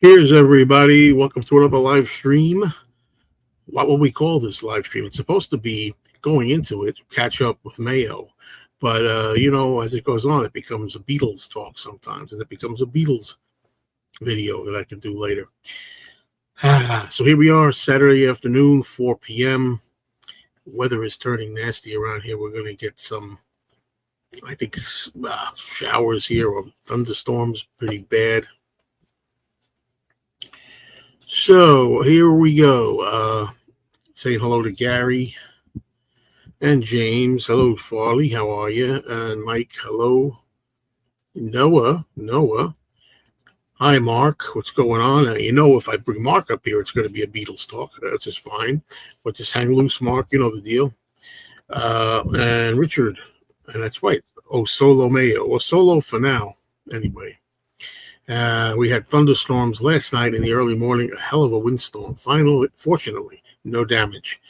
Here's everybody. Welcome to another live stream. What will we call this live stream? It's supposed to be going into it, catch up with Mayo. But, as it goes on, it becomes a Beatles talk sometimes, and it becomes a Beatles video that I can do later. So here we are, Saturday afternoon, 4 p.m. Weather is turning nasty around here. We're going to get some, I think, showers here or thunderstorms, pretty bad. So here we go. Saying hello to Gary and James. Hello, Farley. How are you? And Mike. Hello. Noah. Hi, Mark. What's going on? If I bring Mark up here, it's going to be a Beatles talk. That's just fine. But just hang loose, Mark. You know the deal. And Richard. And that's right. Oh, Solo Mayo. Or Solo for now. Anyway. We had thunderstorms last night in the early morning, a hell of a windstorm. Fortunately, no damage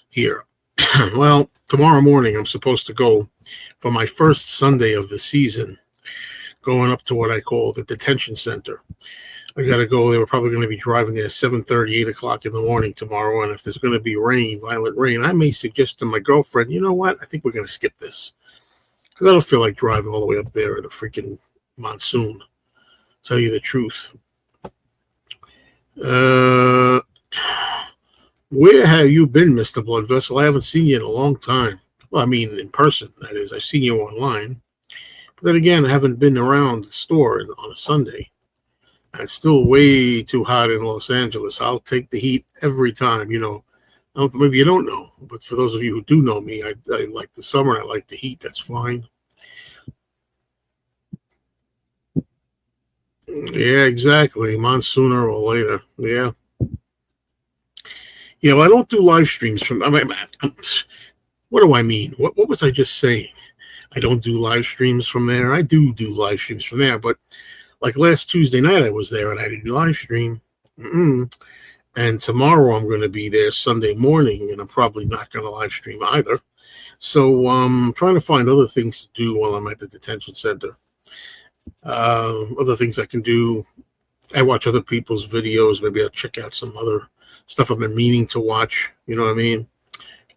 here. Well, tomorrow morning, I'm supposed to go for my first Sunday of the season, going up to what I call the detention center. I got to go. They were probably going to be driving there 7:30, 8 o'clock in the morning tomorrow. And if there's going to be rain, violent rain, I may suggest to my girlfriend, you know what? I think we're going to skip this because I don't feel like driving all the way up there in a freaking monsoon. Tell you the truth. Where have you been, Mr. Blood Vessel? I haven't seen you in a long time. Well, I mean, in person, that is. I've seen you online. But then again, I haven't been around the store on a Sunday. It's still way too hot in Los Angeles. I'll take the heat every time, Maybe you don't know, but for those of you who do know me, I like the summer. I like the heat. That's fine. Yeah, exactly. Sooner or later. Yeah. Well, I don't do live streams from. What do I mean? What was I just saying? I don't do live streams from there. I do live streams from there, but like last Tuesday night, I was there and I didn't live stream. And tomorrow I'm going to be there Sunday morning, and I'm probably not going to live stream either. So I'm trying to find other things to do while I'm at the detention center. Other things I can do. I watch other people's videos. Maybe I'll check out some other stuff I've been meaning to watch. You know what I mean?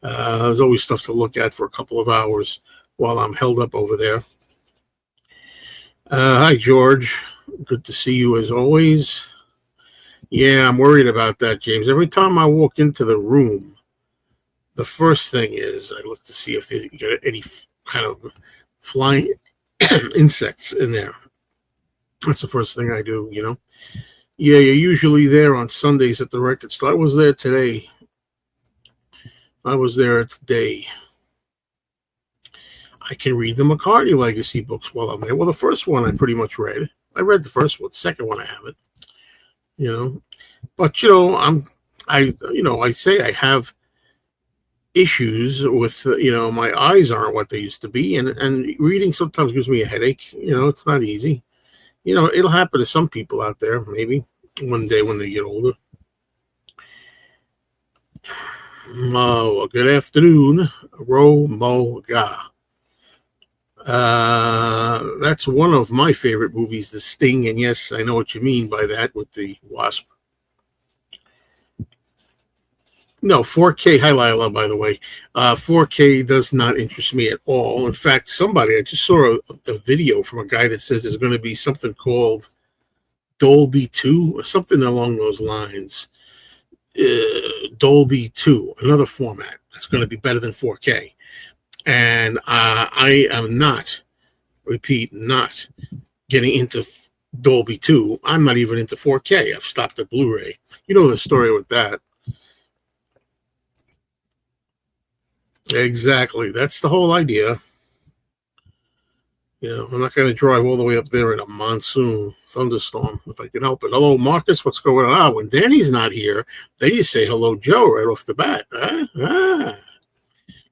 There's always stuff to look at for a couple of hours while I'm held up over there. Hi, George. Good to see you as always. Yeah, I'm worried about that, James. Every time I walk into the room, the first thing is I look to see if they get any kind of flying insects in there. That's the first thing I do, Yeah, you're usually there on Sundays at the record store. I was there today. I can read the McCartney Legacy books while I'm there. Well, the first one I pretty much read. I read the first one. The second one I haven't. But I say I have issues with my eyes aren't what they used to be, and reading sometimes gives me a headache. It's not easy. It'll happen to some people out there maybe one day when they get older. Good afternoon, Romoga. That's one of my favorite movies, The Sting, and yes, I know what you mean by that with the wasp. No, 4K. Hi, Lila, by the way. 4K does not interest me at all. In fact, I just saw a video from a guy that says there's going to be something called Dolby 2 or something along those lines. Dolby 2, another format that's going to be better than 4K. And I am not getting into Dolby 2. I'm not even into 4K. I've stopped at Blu-ray. You know the story with that. Exactly. That's the whole idea. I'm not going to drive all the way up there in a monsoon thunderstorm if I can help it. Hello, Marcus. What's going on? When Danny's not here, then you say hello, Joe, right off the bat.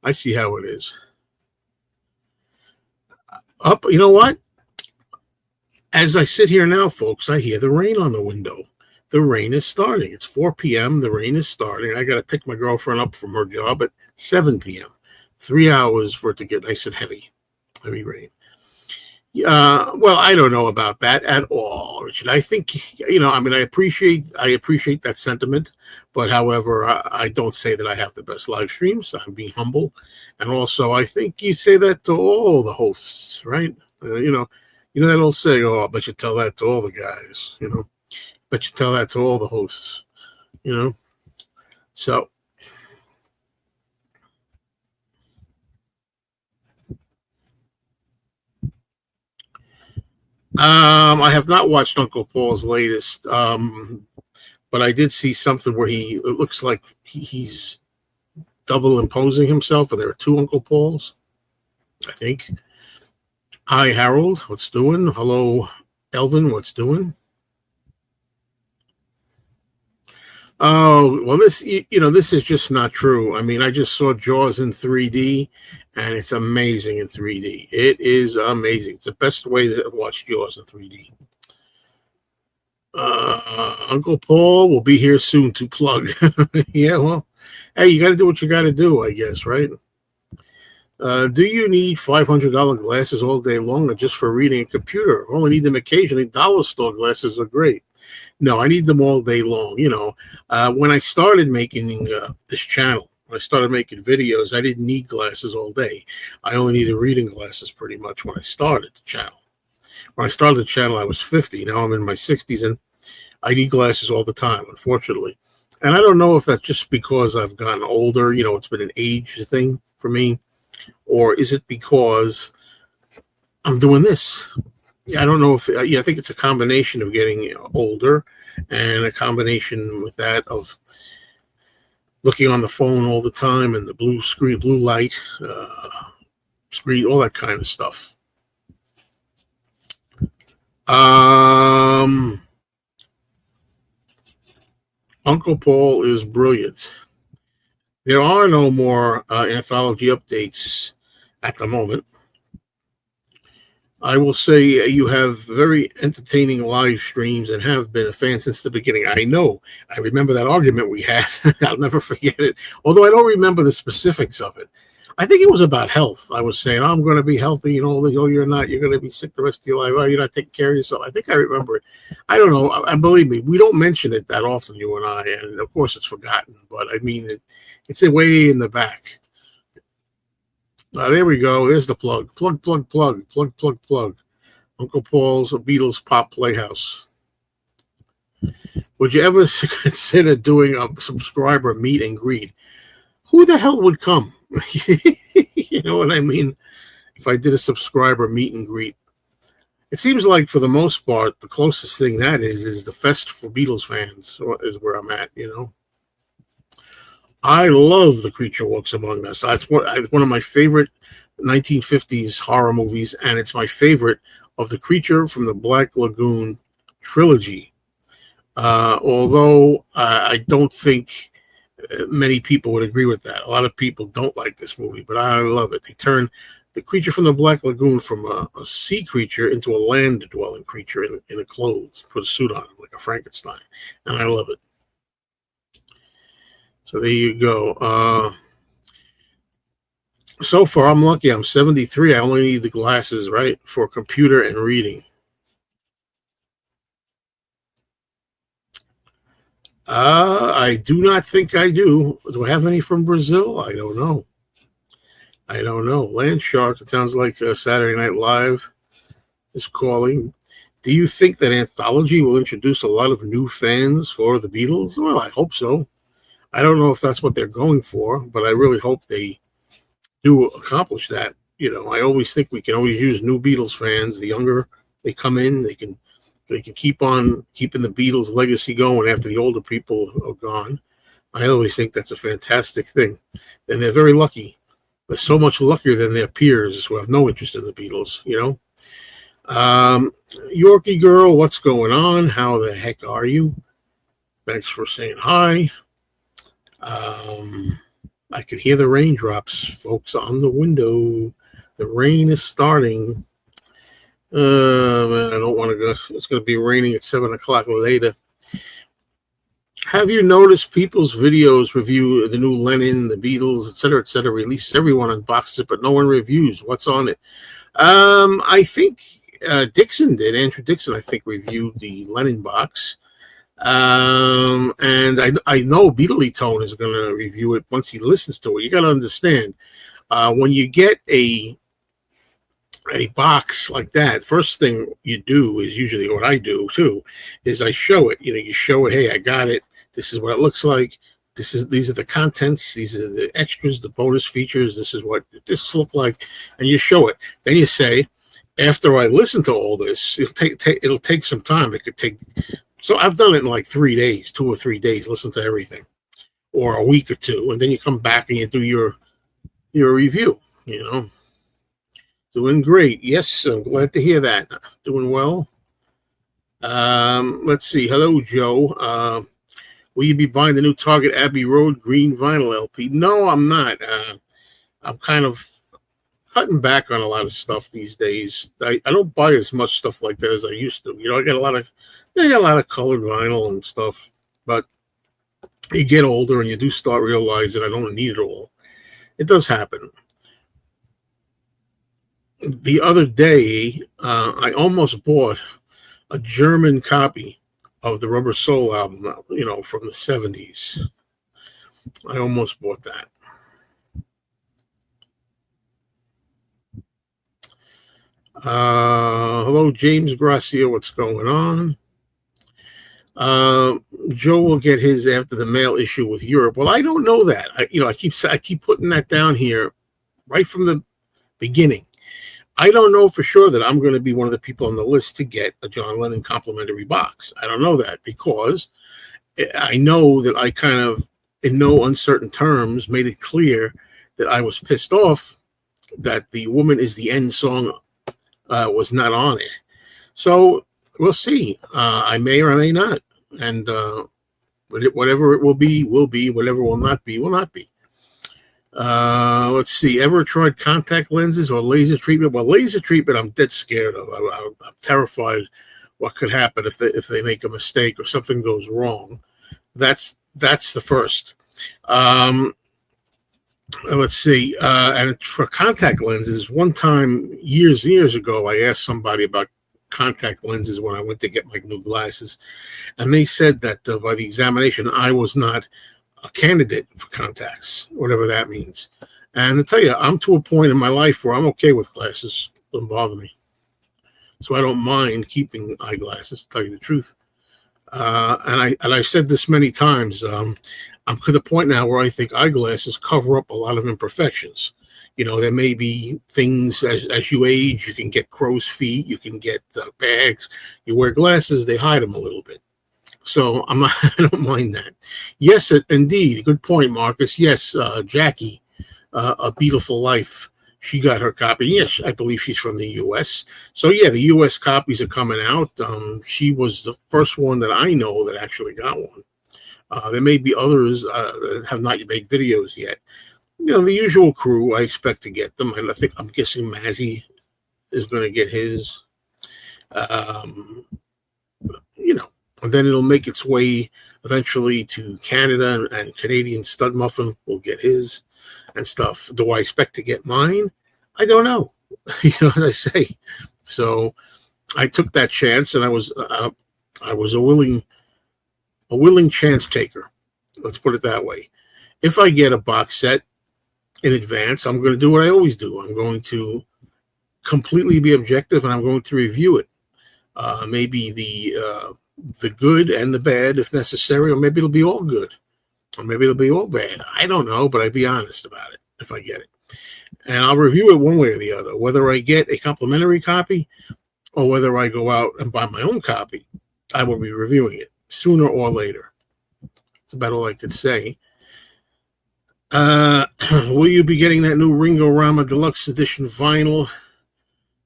I see how it is. Up. You know what? As I sit here now, folks, I hear the rain on the window. The rain is starting. It's 4 p.m. The rain is starting. I got to pick my girlfriend up from her job at 7 p.m. 3 hours for it to get nice and heavy rain. Well, I don't know about that at all, Richard. I think I mean, I appreciate that sentiment, but however, I don't say that I have the best live streams. I'm being humble, and also I think you say that to all the hosts, right? That old saying, "Oh, I bet you tell that to all the guys." Bet you tell that to all the hosts. You know, so. I have not watched Uncle Paul's latest, but I did see something where it looks like he's double imposing himself, and there are two Uncle Pauls, I think. Hi, Harold. What's doing? Hello, Elvin. What's doing? Oh, well, this is just not true. I mean, I just saw Jaws in 3D, and it's amazing in 3D. It is amazing. It's the best way to watch Jaws in 3D. Uncle Paul will be here soon to plug. Yeah, well, hey, you got to do what you got to do, I guess, right? Do you need $500 glasses all day long or just for reading a computer? Only need them occasionally. Dollar store glasses are great. No, I need them all day long. When I started making this channel, when I started making videos, I didn't need glasses all day. I only needed reading glasses pretty much when I started the channel. When I started the channel, I was 50. Now I'm in my 60s, and I need glasses all the time, unfortunately. And I don't know if that's just because I've gotten older, it's been an age thing for me, or is it because I'm doing this? I don't know if, I think it's a combination of getting older and a combination with that of looking on the phone all the time and the blue screen, blue light, screen, all that kind of stuff. Uncle Paul is brilliant. There are no more anthology updates at the moment. I will say you have very entertaining live streams and have been a fan since the beginning. I know. I remember that argument we had. I'll never forget it. Although I don't remember the specifics of it. I think it was about health. I was saying, I'm going to be healthy. Oh, you're not. You're going to be sick the rest of your life. Oh, you're not taking care of yourself. I think I remember it. I don't know. And believe me, we don't mention it that often, you and I. And of course, it's forgotten. But I mean, it's way in the back. There we go. There's the plug. Plug. Uncle Paul's Beatles Pop Playhouse. Would you ever consider doing a subscriber meet and greet? Who the hell would come? You know what I mean? If I did a subscriber meet and greet. It seems like, for the most part, the closest thing that is the Fest for Beatles fans is where I'm at, I love The Creature Walks Among Us. It's one of my favorite 1950s horror movies, and it's my favorite of The Creature from the Black Lagoon trilogy. Although I don't think many people would agree with that. A lot of people don't like this movie, but I love it. They turn the creature from the Black Lagoon from a sea creature into a land-dwelling creature in a clothes, put a suit on him like a Frankenstein, and I love it. So there you go. So far, I'm lucky. I'm 73. I only need the glasses, right, for computer and reading. I do not think I do. Do I have any from Brazil? I don't know. Land Shark, it sounds like Saturday Night Live is calling. Do you think that anthology will introduce a lot of new fans for the Beatles? Well, I hope so. I don't know if that's what they're going for, but I really hope they do accomplish that. I always think we can always use new Beatles fans. The younger they come in, they can keep on keeping the Beatles legacy going after the older people are gone. I always think that's a fantastic thing. And they're very lucky. They're so much luckier than their peers who have no interest in the Beatles, Yorkie girl, what's going on? How the heck are you? Thanks for saying hi. I could hear the raindrops, folks, on the window. The rain is starting. Man, I don't want to go. It's going to be raining at 7 o'clock later. Have you noticed people's videos review the new Lennon, the Beatles, et cetera, releases? Everyone unboxes it, but no one reviews what's on it. I think Dixon did. Andrew Dixon, I think, reviewed the Lennon box. And I know Beatley Tone is going to review it once he listens to it. You got to understand, when you get a box like that, first thing you do is usually what I do too, is I show it. You show it. Hey, I got it. This is what it looks like. These are the contents. These are the extras, the bonus features. This is what the discs look like, and you show it. Then you say, after I listen to all this, it'll take some time. It could take. So I've done it in like 3 days, 2 or 3 days. Listen to everything, or a week or two, and then you come back and you do your review. Doing great. Yes, I'm glad to hear that. Doing well. Let's see. Hello, Joe. Will you be buying the new Target Abbey Road green vinyl LP? No, I'm not. I'm kind of cutting back on a lot of stuff these days. I don't buy as much stuff like that as I used to. I got a lot of colored vinyl and stuff, but you get older and you do start realizing I don't need it all. It does happen. The other day, I almost bought a German copy of the Rubber Soul album, from the 70s. I almost bought that. Hello, James Gracia. What's going on? Joe will get his after the mail issue with Europe. Well, I don't know that. I keep putting that down here right from the beginning. I don't know for sure that I'm going to be one of the people on the list to get a John Lennon complimentary box. I don't know that, because I know that I kind of, in no uncertain terms, made it clear that I was pissed off that the Woman Is the End song was not on it. So we'll see. I may or I may not. And whatever it will be, will be. Whatever will not be, will not be. Let's see. Ever tried contact lenses or laser treatment? Well, laser treatment, I'm dead scared of. I'm terrified what could happen if they make a mistake or something goes wrong. That's the first. Let's see. And for contact lenses, one time years ago, I asked somebody about contact lenses when I went to get my new glasses, and they said that by the examination, I was not a candidate for contacts, whatever that means. And I tell you, I'm to a point in my life where I'm okay with glasses. Doesn't bother me. So I don't mind keeping eyeglasses, to tell you the truth. And I've said this many times. I'm to the point now where I think eyeglasses cover up a lot of imperfections. There may be things as you age, you can get crow's feet, you can get bags. You wear glasses, they hide them a little bit. So I don't mind that. Yes, indeed. Good point, Marcus. Yes, Jackie, A Beautiful Life. She got her copy. Yes, I believe she's from the U.S. So, yeah, the U.S. copies are coming out. She was the first one that I know that actually got one. There may be others that have not made videos yet. The usual crew, I expect to get them. And I'm guessing Mazzy is going to get his. And then it'll make its way eventually to Canada, and Canadian Stud Muffin will get his and stuff. Do I expect to get mine? I don't know. As I say. So I took that chance, and I was a willing chance taker. Let's put it that way. If I get a box set in advance, I'm going to do what I always do. I'm going to completely be objective, and I'm going to review it. Maybe the good and the bad if necessary, or maybe it'll be all good, or maybe it'll be all bad. I don't know, but I'd be honest about it if I get it. And I'll review it one way or the other, whether I get a complimentary copy or whether I go out and buy my own copy. I will be reviewing it sooner or later. That's about all I could say. Will you be getting that new Ringo Rama Deluxe Edition vinyl?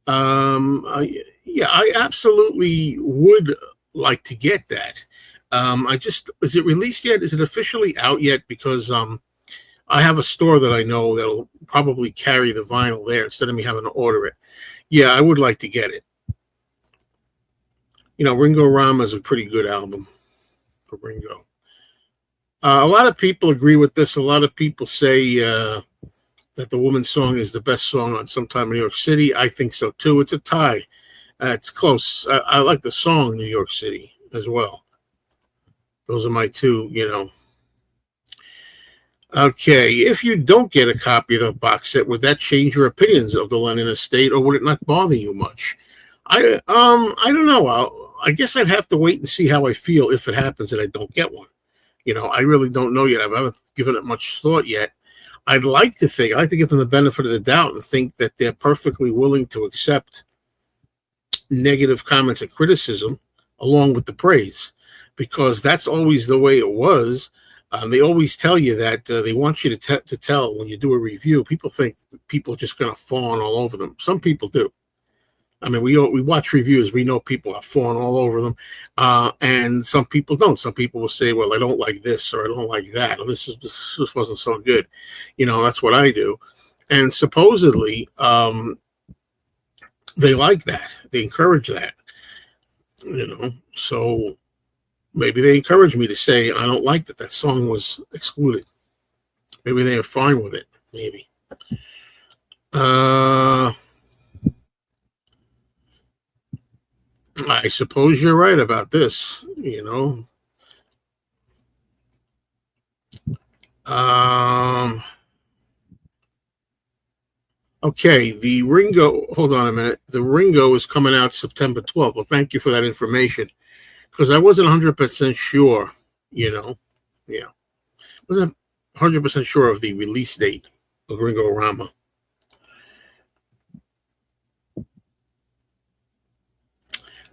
Yeah, I absolutely would like to get that. Is it released yet? Is it officially out yet? Because I have a store that I know that'll probably carry the vinyl there instead of me having to order it. Yeah, I would like to get it. Ringo Rama is a pretty good album for Ringo. A lot of people agree with this. A lot of people say that the Woman's Song is the best song on Sometime in New York City. I think so too. It's a tie. It's close. I like the song New York City as well. Those are my two. Okay, if you don't get a copy of the box set, would that change your opinions of the Lennon estate, or would it not bother you much? I don't know. I guess I'd have to wait and see how I feel if it happens that I don't get one. I really don't know yet. I haven't given it much thought yet. I'd like to give them the benefit of the doubt and think that they're perfectly willing to accept negative comments and criticism along with the praise, because that's always the way it was. They always tell you that they want you to tell when you do a review. People think people are just going to fawn all over them. Some people do. I mean, we watch reviews. We know people are falling all over them, and some people don't. Some people will say, "Well, I don't like this," or "I don't like that," or "This wasn't so good." That's what I do. And supposedly, they like that. They encourage that. So maybe they encourage me to say I don't like that song was excluded. Maybe they are fine with it. Maybe. I suppose you're right about this, Okay, the Ringo, hold on a minute. The Ringo is coming out September 12th. Well, thank you for that information, because I wasn't 100% sure, Yeah. Wasn't 100% sure of the release date of Ringo-Rama.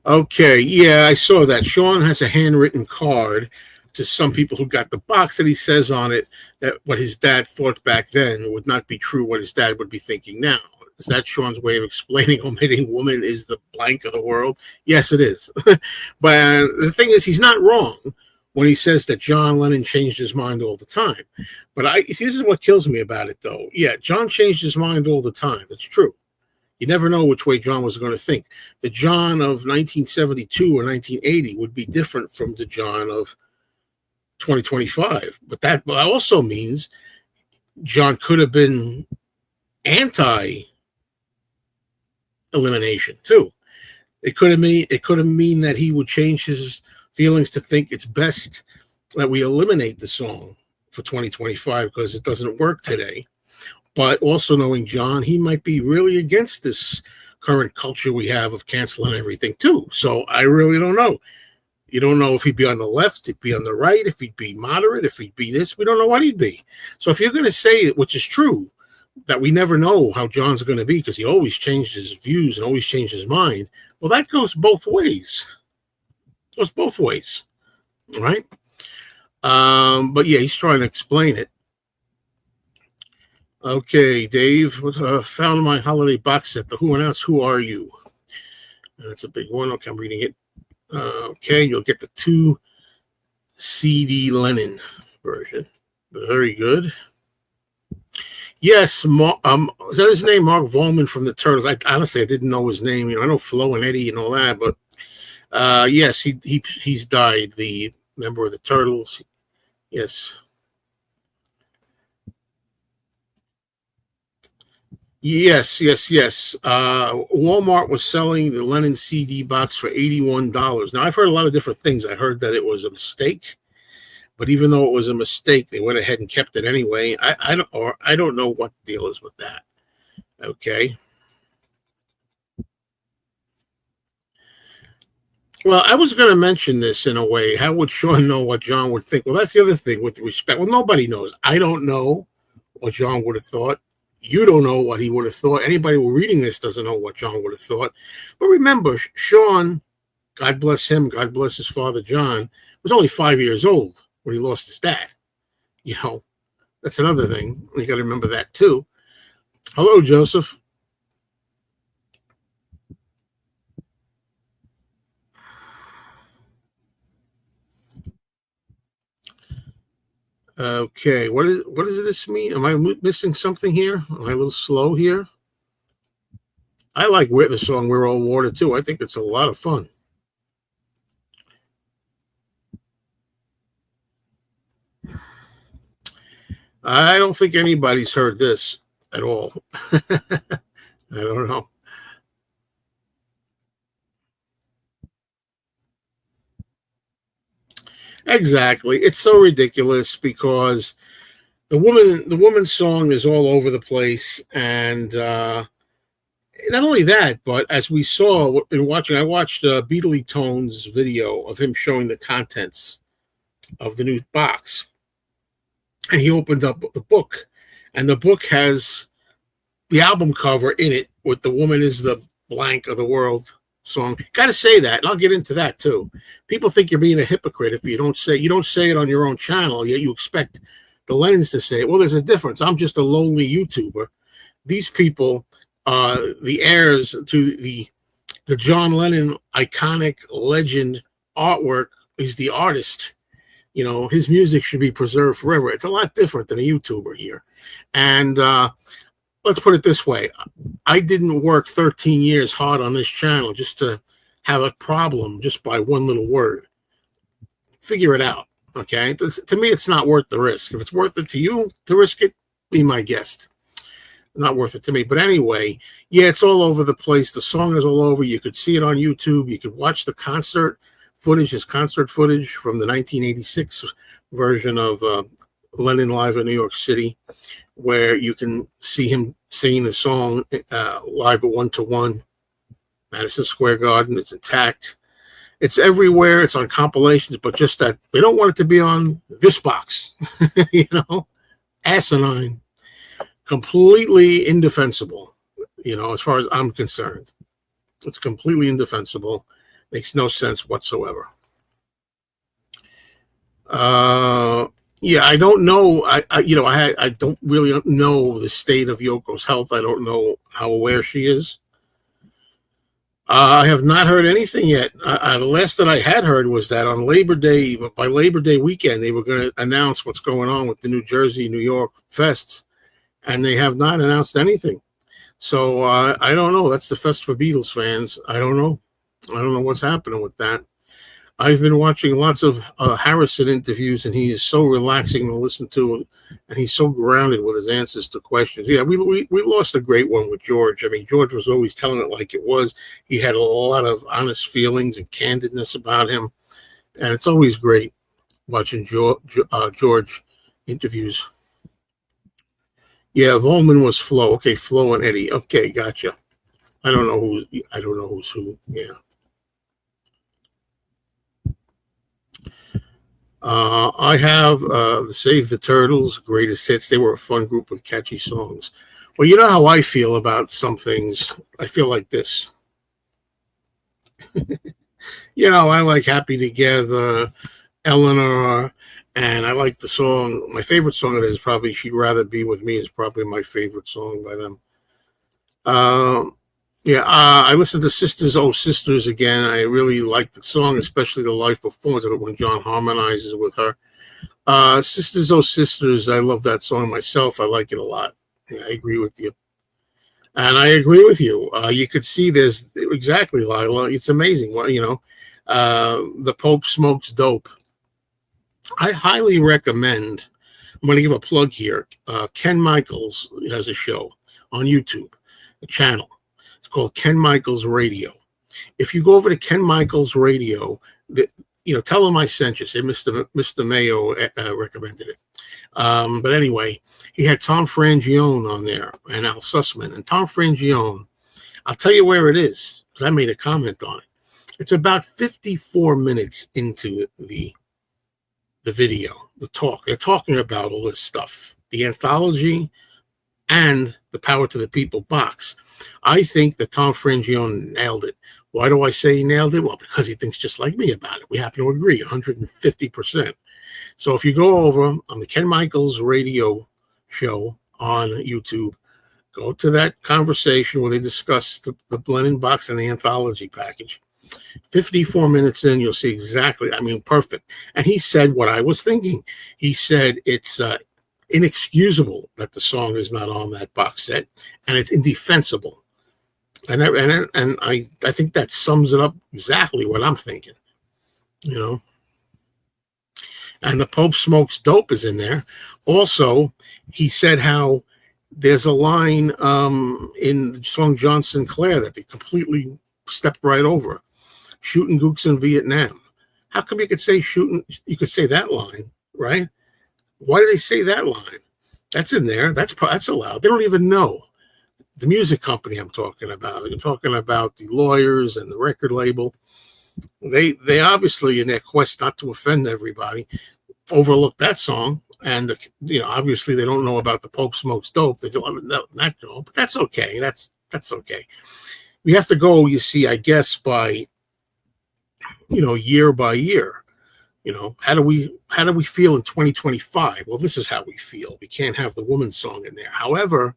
Okay, yeah, I saw that. Sean has a handwritten card to some people who got the box that he says on it that what his dad thought back then would not be true what his dad would be thinking now. Is that Sean's way of explaining omitting woman is the blank of the world? Yes, it is. But the thing is, he's not wrong when he says that John Lennon changed his mind all the time. But this is what kills me about it, though. Yeah, John changed his mind all the time. It's true. You never know which way John was going to think. The John of 1972 or 1980 would be different from the John of 2025. But that also means John could have been anti-elimination too. It could have mean that he would change his feelings to think it's best that we eliminate the song for 2025 because it doesn't work today. But also knowing John, he might be really against this current culture we have of canceling everything too. So I really don't know. You don't know if he'd be on the left, he'd be on the right, if he'd be moderate, if he'd be this. We don't know what he'd be. So if you're going to say it, which is true, that we never know how John's going to be because he always changed his views and always changed his mind, well, that goes both ways. It goes both ways, right? But yeah, he's trying to explain it. Okay, Dave, found my holiday box set, the Who announced Who Are You? That's a big one. Okay, I'm reading it. Okay, you'll get the 2 CD Lennon version. Very good. Yes, is that his name? Mark Volman from the Turtles. I didn't know his name. I know Flo and Eddie and all that, but yes, he's died. The member of the Turtles. Yes. Yes. Walmart was selling the Lennon CD box for $81. Now, I've heard a lot of different things. I heard that it was a mistake, but even though it was a mistake, they went ahead and kept it anyway. I don't know what the deal is with that. Okay. Well, I was going to mention this in a way. How would Sean know what John would think? Well, that's the other thing with respect. Well, nobody knows. I don't know what John would have thought. You don't know what he would have thought. Anybody who reading this doesn't know what John would have thought. But remember, Sean, God bless him, God bless his father, John, was only 5 years old when he lost his dad. That's another thing. You got to remember that too. Hello, Joseph. Okay, what does this mean? Am I missing something here? Am I a little slow here? I like the song "We're All Water" too. I think it's a lot of fun. I don't think anybody's heard this at all. I don't know. Exactly. It's so ridiculous because the woman's song is all over the place, and not only that, but as we saw in watching, I watched Beatley Tone's video of him showing the contents of the new box, and he opened up the book, and the book has the album cover in it with "The Woman Is the Blank of the World" song. Got to say that, and I'll get into that too. People think you're being a hypocrite if you don't say it on your own channel, yet you expect the Lennons to say it. Well, there's a difference. I'm just a lowly YouTuber. These people, the heirs to the John Lennon iconic legend artwork, is the artist. You know, his music should be preserved forever. It's a lot different than a YouTuber here. And let's put it this way. I didn't work 13 years hard on this channel just to have a problem just by one little word. Figure it out, okay? To me, it's not worth the risk. If it's worth it to you to risk it, be my guest. Not worth it to me. But anyway, yeah, it's all over the place. The song is all over. You could see it on YouTube. You could watch the concert footage, his concert footage from the 1986 version of Lennon Live in New York City, where you can see him singing the song live at 1-to-1, Madison Square Garden. It's intact. It's everywhere. It's on compilations, but just that they don't want it to be on this box. You know, asinine, completely indefensible. You know, as far as I'm concerned, it's completely indefensible. Makes no sense whatsoever. Yeah, I don't know. I don't really know the state of Yoko's health. I don't know how aware she is. I have not heard anything yet. The last that I had heard was that on Labor Day, by Labor Day weekend, they were going to announce what's going on with the New Jersey, New York fests, and they have not announced anything. So I don't know. That's the fest for Beatles fans. I don't know. I don't know what's happening with that. I've been watching lots of Harrison interviews, and he is so relaxing to listen to, and he's so grounded with his answers to questions. Yeah, we lost a great one with George. I mean, George was always telling it like it was. He had a lot of honest feelings and candidness about him, and it's always great watching George interviews. Yeah, Volman was Flo. Okay, Flo and Eddie. Okay, gotcha. I don't know who's who. Yeah. I have the Save the Turtles, Greatest Hits. They were a fun group of catchy songs. Well, you know how I feel about some things. I feel like this. You know, I like Happy Together, Eleanor, and I like the song. My favorite song of theirs is probably She'd Rather Be With Me is probably my favorite song by them. I listened to Sisters, Oh Sisters again. I really like the song, especially the live performance of it when John harmonizes with her. Sisters, Oh Sisters, I love that song myself. I like it a lot. Yeah, I agree with you. And I agree with you. You could see there's exactly, Lila. It's amazing. Well, you know, the Pope smokes dope. I highly recommend. I'm going to give a plug here. Ken Michaels has a show on YouTube, a channel. It's called Ken Michaels Radio. If you go over to Ken Michaels Radio, tell him I sent you. Say Mr. Mayo recommended it. But anyway, he had Tom Frangione on there and Al Sussman. And Tom Frangione, I'll tell you where it is because I made a comment on it. It's about 54 minutes into the video, the talk. They're talking about all this stuff, the anthology and the Power to the People box. I think that Tom Frangione nailed it. Why do I say he nailed it? Well, because he thinks just like me about it. We happen to agree 150%. So if you go over on the Ken Michaels radio show on YouTube, go to that conversation where they discuss the Lennon box and the anthology package. 54 minutes in, you'll see exactly, perfect. And he said what I was thinking. He said it's inexcusable that the song is not on that box set, and it's indefensible. And I think that sums it up exactly what I'm thinking, you know. And the Pope smokes dope is in there. Also, he said how there's a line in the song John Sinclair that they completely stepped right over. Shooting gooks in Vietnam. How come you could say shooting? You could say that line, right? Why do they say that line? That's in there. That's allowed. They don't even know. The music company I'm talking about. I'm talking about the lawyers and the record label. They obviously, in their quest not to offend everybody, overlooked that song. And obviously they don't know about the Pope Smokes Dope. They don't let that go, but that's okay. That's okay. We have to go, you see, I guess by year by year. How do we feel in 2025? Well, this is how we feel. We can't have the woman song in there. However,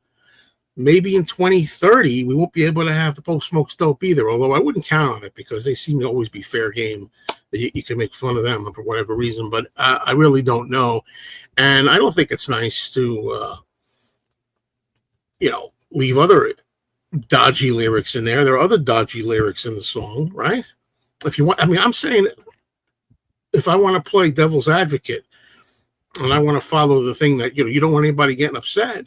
maybe in 2030 we won't be able to have the Pope Smokes Dope either. Although I wouldn't count on it because they seem to always be fair game. You can make fun of them for whatever reason, but I really don't know, and I don't think it's nice to leave other dodgy lyrics in there. There are other dodgy lyrics in the song, right? If you want, I'm saying, if I want to play devil's advocate and I want to follow the thing that you don't want anybody getting upset.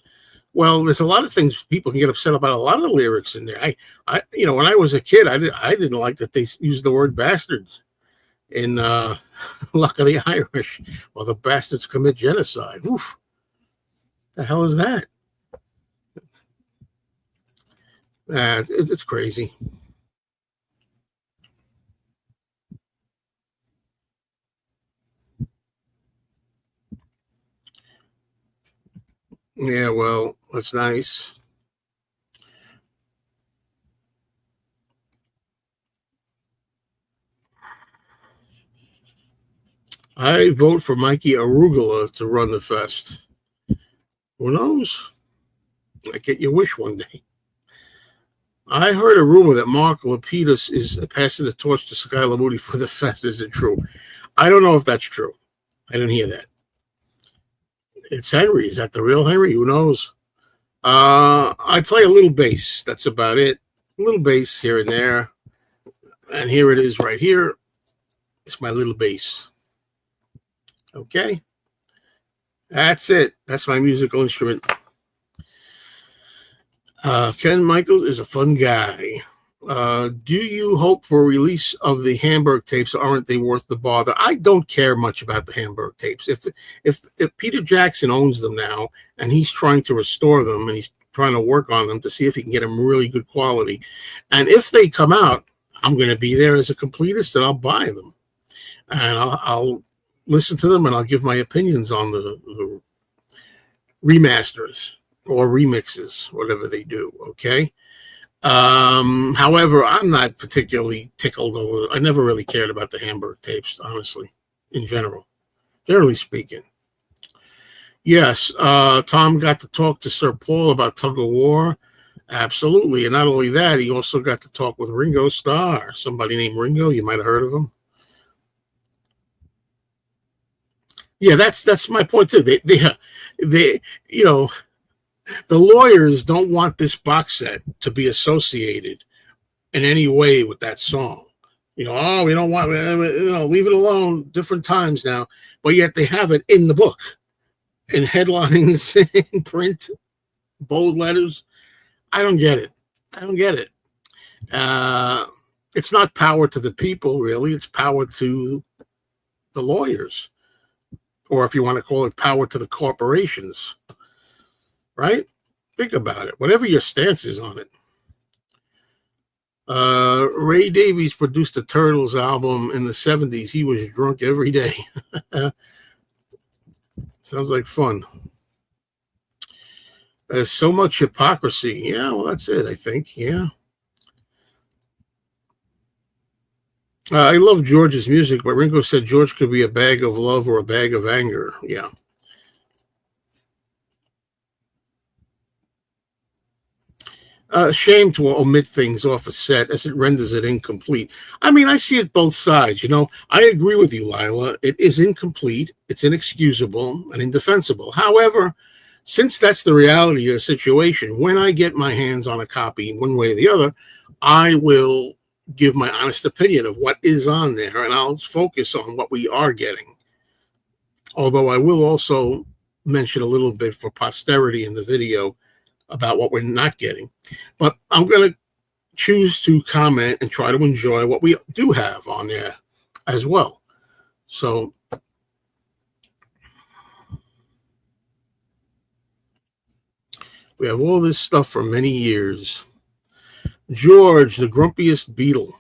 Well, there's a lot of things people can get upset about. A lot of the lyrics in there. I when I was a kid, I didn't like that they used the word bastards in Luck of the Irish. Well, the bastards commit genocide. Oof. The hell is that? It's crazy. Yeah, well, that's nice. I vote for Mikey Arugula to run the fest. Who knows? I get your wish one day. I heard a rumor that Mark Lapidus is passing the torch to Skylar Moody for the fest. Is it true? I don't know if that's true. I didn't hear that. It's Henry. Is that the real Henry? Who knows? I play a little bass. That's about it. A little bass here and there. And here it is right here. It's my little bass. Okay. That's it. That's my musical instrument. Ken Michaels is a fun guy. Do you hope for a release of the Hamburg tapes? Aren't they worth the bother? I don't care much about the Hamburg tapes. If Peter Jackson owns them now and he's trying to restore them and he's trying to work on them to see if he can get them really good quality, and if they come out, I'm going to be there as a completist and I'll buy them and I'll listen to them and I'll give my opinions on the remasters or remixes, whatever they do. Okay. However, I'm not particularly tickled over. I never really cared about the Hamburg tapes, honestly, generally speaking. Yes, Tom got to talk to Sir Paul about Tug of War. Absolutely. And not only that, he also got to talk with Ringo Starr, somebody named Ringo. You might have heard of him. Yeah, that's my point too. They the lawyers don't want this box set to be associated in any way with that song. We don't want, leave it alone. Different times now, but yet they have it in the book, in headlines, in print, bold letters. I don't get it. It's not power to the people, really. It's power to the lawyers, or if you want to call it power to the corporations. Right? Think about it. Whatever your stance is on it. Ray Davies produced a Turtles album in the 70s. He was drunk every day. Sounds like fun. There's so much hypocrisy. Yeah, well, that's it, I think. Yeah. I love George's music, but Ringo said George could be a bag of love or a bag of anger. Yeah. Shame to omit things off a set as it renders it incomplete. I see it both sides. I agree with you, Lila. It is incomplete. It's inexcusable and indefensible. However, since that's the reality of the situation, when I get my hands on a copy, one way or the other, I will give my honest opinion of what is on there, and I'll focus on what we are getting. Although I will also mention a little bit for posterity in the video about what we're not getting. But I'm going to choose to comment and try to enjoy what we do have on there as well. So we have all this stuff for many years. George, the grumpiest beetle.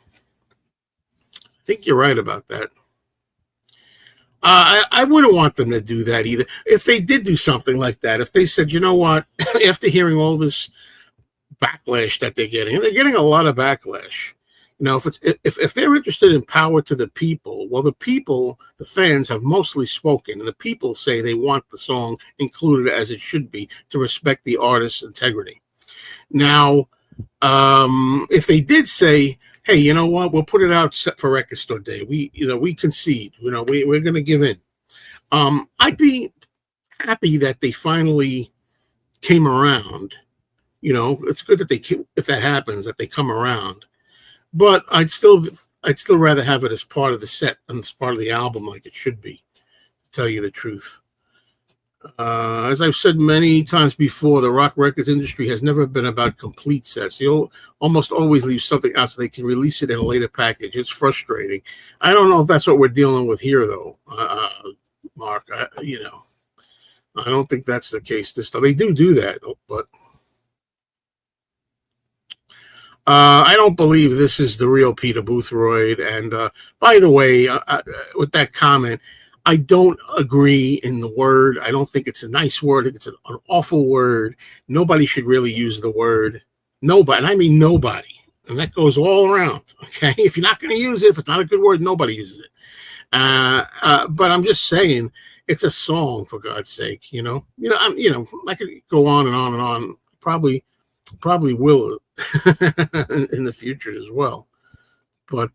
I think you're right about that. I wouldn't want them to do that either. If they did do something like that, if they said, you know what, after hearing all this backlash that they're getting, and they're getting a lot of backlash. You know, if they're interested in power to the people, well, the people, the fans have mostly spoken, and the people say they want the song included as it should be to respect the artist's integrity. Now, if they did say, hey, you know what, we'll put it out set for Record Store Day. We concede. We're going to give in. I'd be happy that they finally came around. It's good that if that happens, that they come around. But I'd still rather have it as part of the set and as part of the album, like it should be. To tell you the truth. As I've said many times before, the rock records industry has never been about complete sets. You'll almost always leave something out so they can release it in a later package. It's frustrating. I don't know if that's what we're dealing with here, though, Mark. I don't think that's the case this time. They do that, but I don't believe this is the real Peter Boothroyd. And by the way, with that comment, I don't agree in the word. I don't think it's a nice word. I think it's an awful word. Nobody should really use the word nobody. And I mean nobody. And that goes all around. Okay. If you're not going to use it, if it's not a good word, nobody uses it. But I'm just saying it's a song, for God's sake, I could go on and on and on. Probably will in the future as well. But,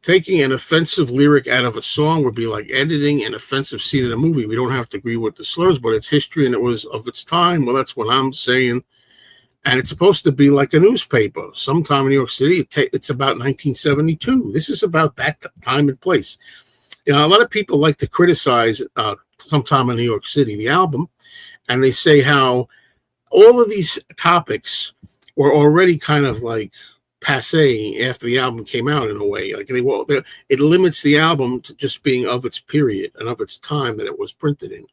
taking an offensive lyric out of a song would be like editing an offensive scene in a movie. We don't have to agree with the slurs, but it's history and it was of its time. Well, that's what I'm saying. And it's supposed to be like a newspaper. Sometime in New York City, it's about 1972. This is about that time and place. A lot of people like to criticize Sometime in New York City, the album, and they say how all of these topics were already kind of like passé after the album came out in a way. Like it limits the album to just being of its period and of its time that it was printed in.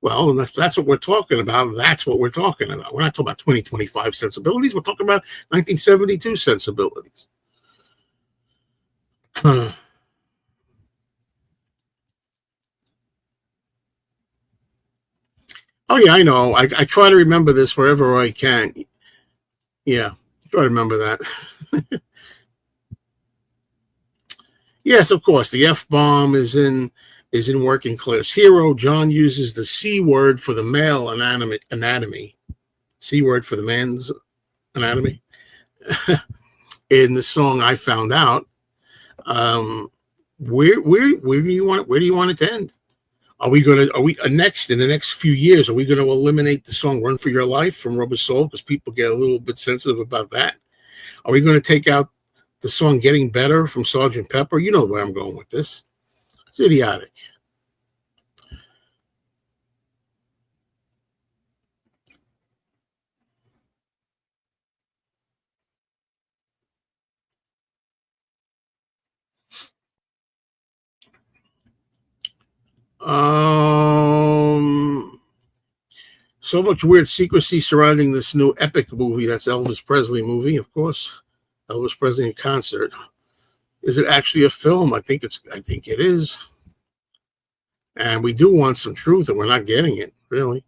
Well, and that's what we're talking about. That's what we're talking about. We're not talking about 2025 sensibilities. We're talking about 1972 sensibilities. Oh yeah, I know. I try to remember this wherever I can. Yeah, try to remember that. Yes, of course. The F-bomb is in Working Class Hero. John uses the C word for the male anatomy. C word for the man's anatomy. In the song I Found Out. Where do you want it to end? Are we next in the next few years? Are we going to eliminate the song "Run for Your Life" from Rubber Soul because people get a little bit sensitive about that? Are we going to take out the song "Getting Better" from Sgt. Pepper? You know where I'm going with this. It's idiotic. So much weird secrecy surrounding this new epic movie. That's Elvis Presley movie, of course. Elvis Presley in concert. Is it actually a film? I think it is. And we do want some truth, and we're not getting it, really.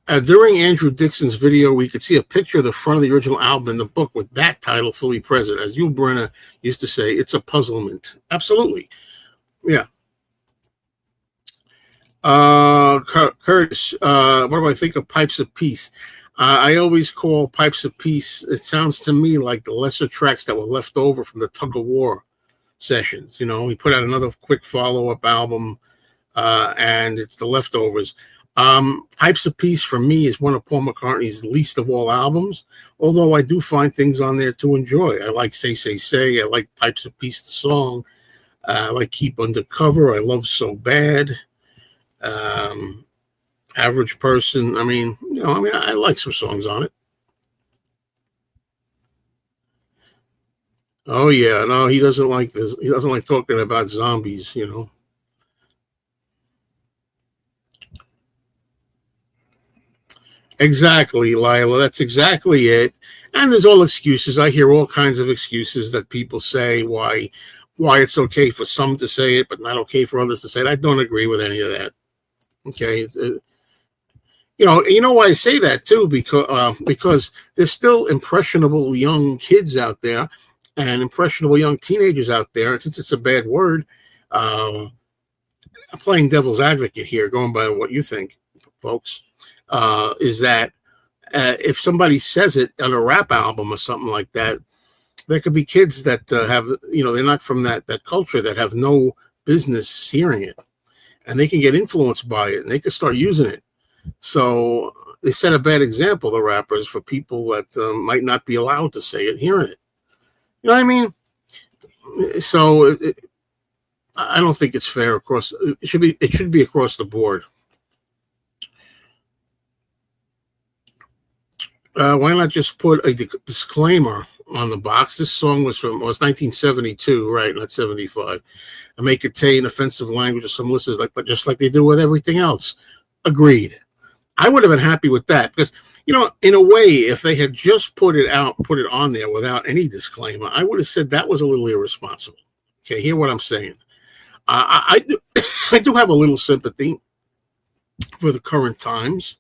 During Andrew Dixon's video, we could see a picture of the front of the original album in the book with that title fully present. As Yul Brynner used to say, it's a puzzlement. Absolutely. Yeah. Curtis, what do I think of Pipes of Peace? I always call Pipes of Peace, it sounds to me like the lesser tracks that were left over from the Tug of War sessions. He put out another quick follow-up album, and it's the leftovers. Pipes of Peace for me is one of Paul McCartney's least of all albums, although I do find things on there to enjoy. I like Say, Say, Say. I like Pipes of Peace, the song. I like Keep Undercover. I love So Bad. Average Person. I mean, I like some songs on it. Oh yeah, no, he doesn't like this. He doesn't like talking about zombies. Exactly, Lila. That's exactly it. And there's all excuses. I hear all kinds of excuses that people say why it's okay for some to say it, but not okay for others to say it. I don't agree with any of that. Okay, why I say that too, because there's still impressionable young kids out there, and impressionable young teenagers out there. And since it's a bad word, I'm playing devil's advocate here, going by what you think, folks. Is that if somebody says it on a rap album or something like that, there could be kids that have, they're not from that culture, that have no business hearing it, and they can get influenced by it, and they can start using it. So they set a bad example, the rappers, for people that might not be allowed to say it, hearing it. You know what I mean? So I don't think it's fair across. It should be across the board. Why not just put a disclaimer on the box? This song was 1972, right? Not 75. And may contain offensive language or some listeners, just like they do with everything else. Agreed. I would have been happy with that because, in a way, if they had just put it on there without any disclaimer, I would have said that was a little irresponsible. Okay, hear what I'm saying. I do have a little sympathy for the current times.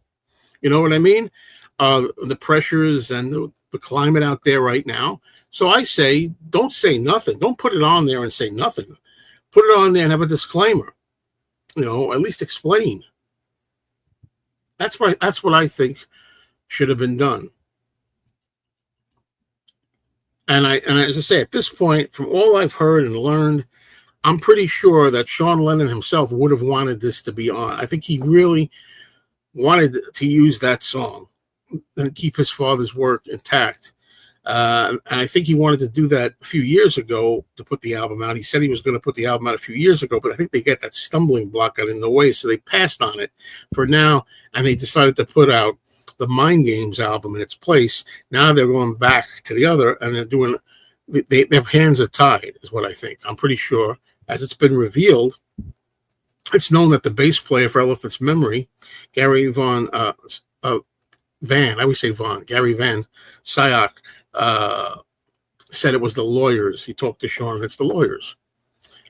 You know what I mean? The pressures and the climate out there right now. So I say, don't say nothing. Don't put it on there and say nothing. Put it on there and have a disclaimer. At least explain. That's what I think should have been done. And as I say, at this point, from all I've heard and learned, I'm pretty sure that Sean Lennon himself would have wanted this to be on. I think he really wanted to use that song and keep his father's work intact. And I think he wanted to do that a few years ago to put the album out. He said he was going to put the album out a few years ago, but I think they got that stumbling block out in the way, so they passed on it for now, and they decided to put out the Mind Games album in its place. Now they're going back to the other, and they're doing. Their hands are tied, is what I think. I'm pretty sure, as it's been revealed, it's known that the bass player for Elephant's Memory, Gary Van, I always say Vaughn, Gary Van Syok, said it was the lawyers. He talked to Sean, and it's the lawyers.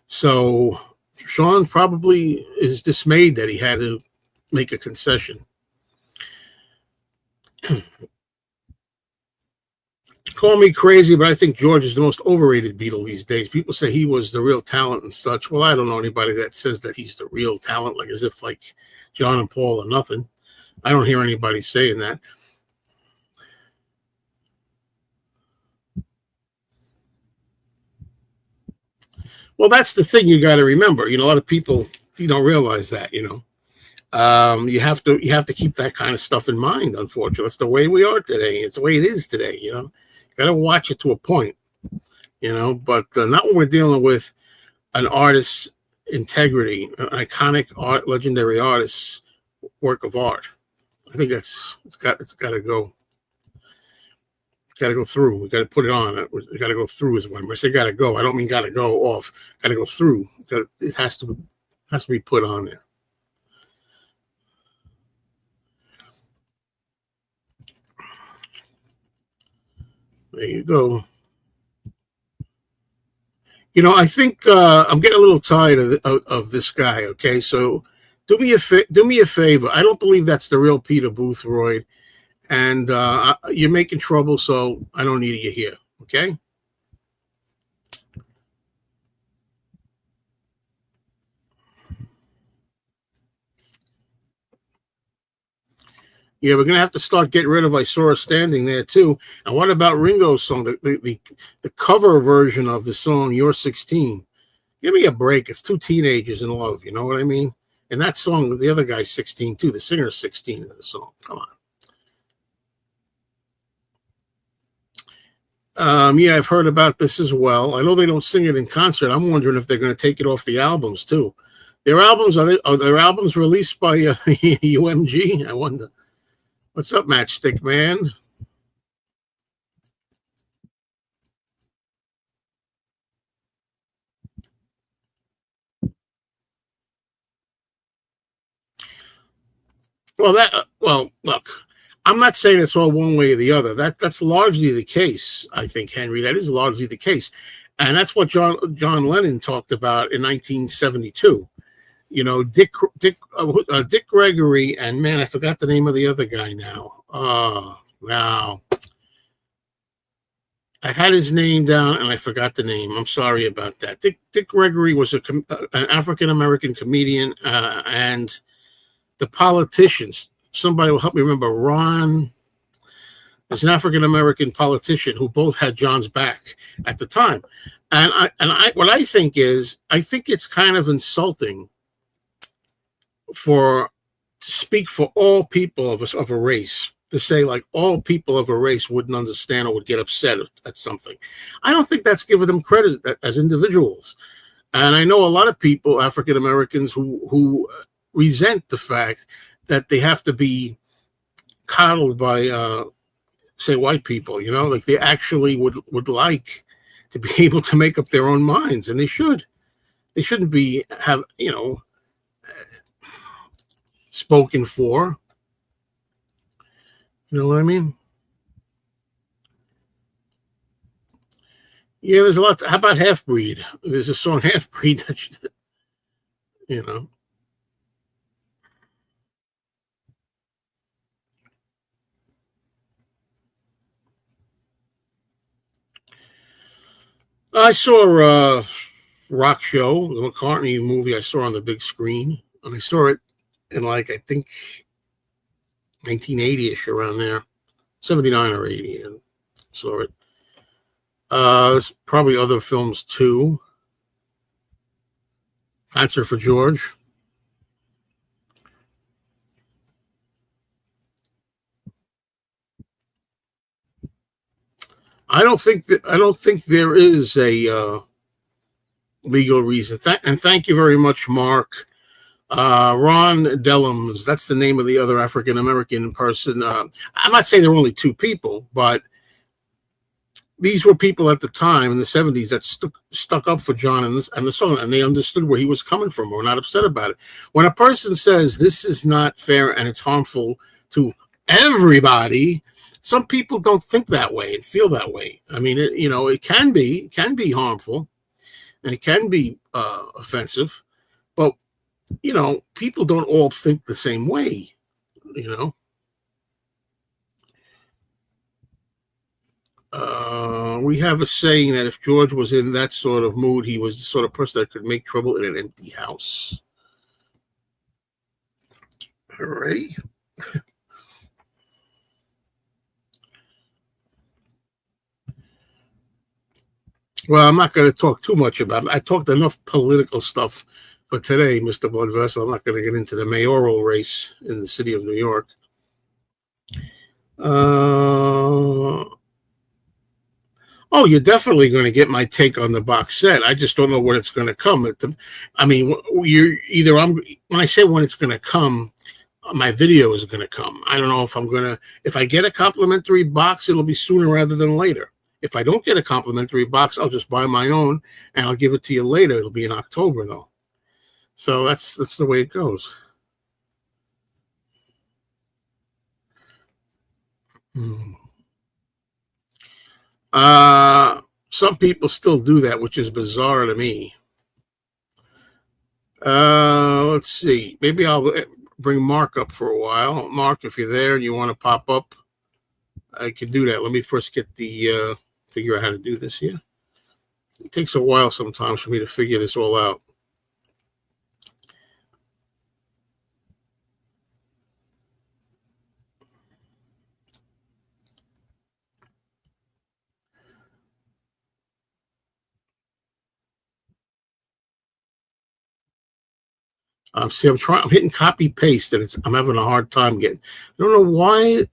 So Sean probably is dismayed that he had to make a concession. Call me crazy, but I think George is the most overrated Beatle these days. People say he was the real talent and such. Well, I don't know anybody that says that he's the real talent, like as if like John and Paul are nothing. I don't hear anybody saying that. Well, that's the thing you got to remember. A lot of people, you don't realize that. You have to keep that kind of stuff in mind. Unfortunately, it's the way we are today. It's the way it is today. You got to watch it to a point. But not when we're dealing with an artist's integrity, an iconic art, legendary artist's work of art. I think it's got to go. Got to go through. We got to put it on. We got to go through is when I say got to go. I don't mean got to go off. Got to go through. It has to be put on there. There you go. I think I'm getting a little tired of this guy. Okay, so do me a favor. I don't believe that's the real Peter Boothroyd. And you're making trouble, so I don't need you here, okay? Yeah, we're gonna have to start getting rid of "I Saw Her Standing There" too. And what about Ringo's song, the cover version of the song "You're 16"? Give me a break. It's two teenagers in love. You know what I mean? And that song, the other guy's 16 too. The singer's 16 in the song. Come on. Yeah, I've heard about this as well. I know they don't sing it in concert. I'm wondering if they're going to take it off the albums too. Their albums are their albums released by UMG? I wonder. What's up, Matchstick Man? Well, look, I'm not saying it's all one way or the other. That's largely the case, I think, Henry. That is largely the case, and that's what John Lennon talked about in 1972. You know, Dick Gregory, and man, I forgot the name of the other guy now. Oh, wow. I had his name down and I forgot the name. I'm sorry about that. Dick Gregory was an African American comedian, and the politicians. Somebody will help me remember. Ron is an African American politician who both had John's back at the time, and what I think is, I think it's kind of insulting to speak for all people of a race, to say like all people of a race wouldn't understand or would get upset at something. I don't think that's giving them credit as individuals. And I know a lot of people, African Americans, who resent the fact that they have to be coddled by, say, white people. You know, like they actually would like to be able to make up their own minds, and they should. They shouldn't be spoken for. You know what I mean? Yeah, there's a lot. How about Half Breed? There's a song Half Breed that you know. I saw Rock Show, the McCartney movie. I saw on the big screen, and I saw it in like I think 1980ish, around there, 79 or 80, and saw it. There's probably other films too. Answer for George. I don't think there is a legal reason. And thank you very much, Mark. Ron Dellums, that's the name of the other African American person. I'm not saying there were only two people, but these were people at the time in the 70s that stuck up for John and the song, and they understood where he was coming from. We're not upset about it. When a person says this is not fair and it's harmful to everybody, some people don't think that way and feel that way. I mean, it can be harmful, and it can be offensive, but people don't all think the same way. We have a saying that if George was in that sort of mood, he was the sort of person that could make trouble in an empty house. All right. Well, I'm not going to talk too much about it. I talked enough political stuff for today, Mr. Blood Vessel. I'm not going to get into the mayoral race in the city of New York. Oh, you're definitely going to get my take on the box set. I just don't know when it's going to come. I mean, when I say when it's going to come, my video is going to come. I don't know if I get a complimentary box, it'll be sooner rather than later. If I don't get a complimentary box, I'll just buy my own and I'll give it to you later. It'll be in October though. So that's the way it goes. Some people still do that, which is bizarre to me. Let's see. Maybe I'll bring Mark up for a while. Mark, if you're there and you want to pop up, I can do that. Let me first get figure out how to do this here. It takes a while sometimes for me to figure this all out. See, I'm hitting copy paste, and I'm having a hard time getting. I don't know why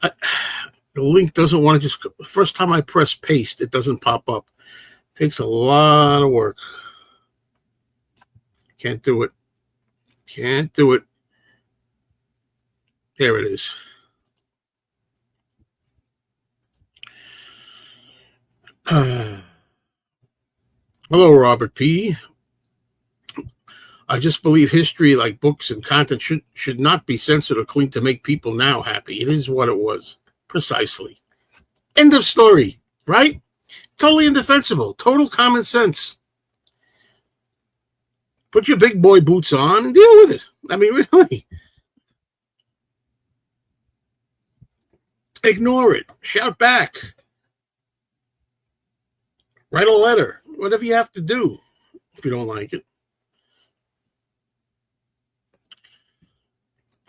the link doesn't want to the first time I press paste, it doesn't pop up. It takes a lot of work. Can't do it. Can't do it. There it is. Hello, Robert P. I just believe history, like books and content, should not be censored or cleaned to make people now happy. It is what it was. Precisely. End of story, right? Totally indefensible. Total common sense. Put your big boy boots on and deal with it. I mean, really. Ignore it. Shout back. Write a letter. Whatever you have to do if you don't like it.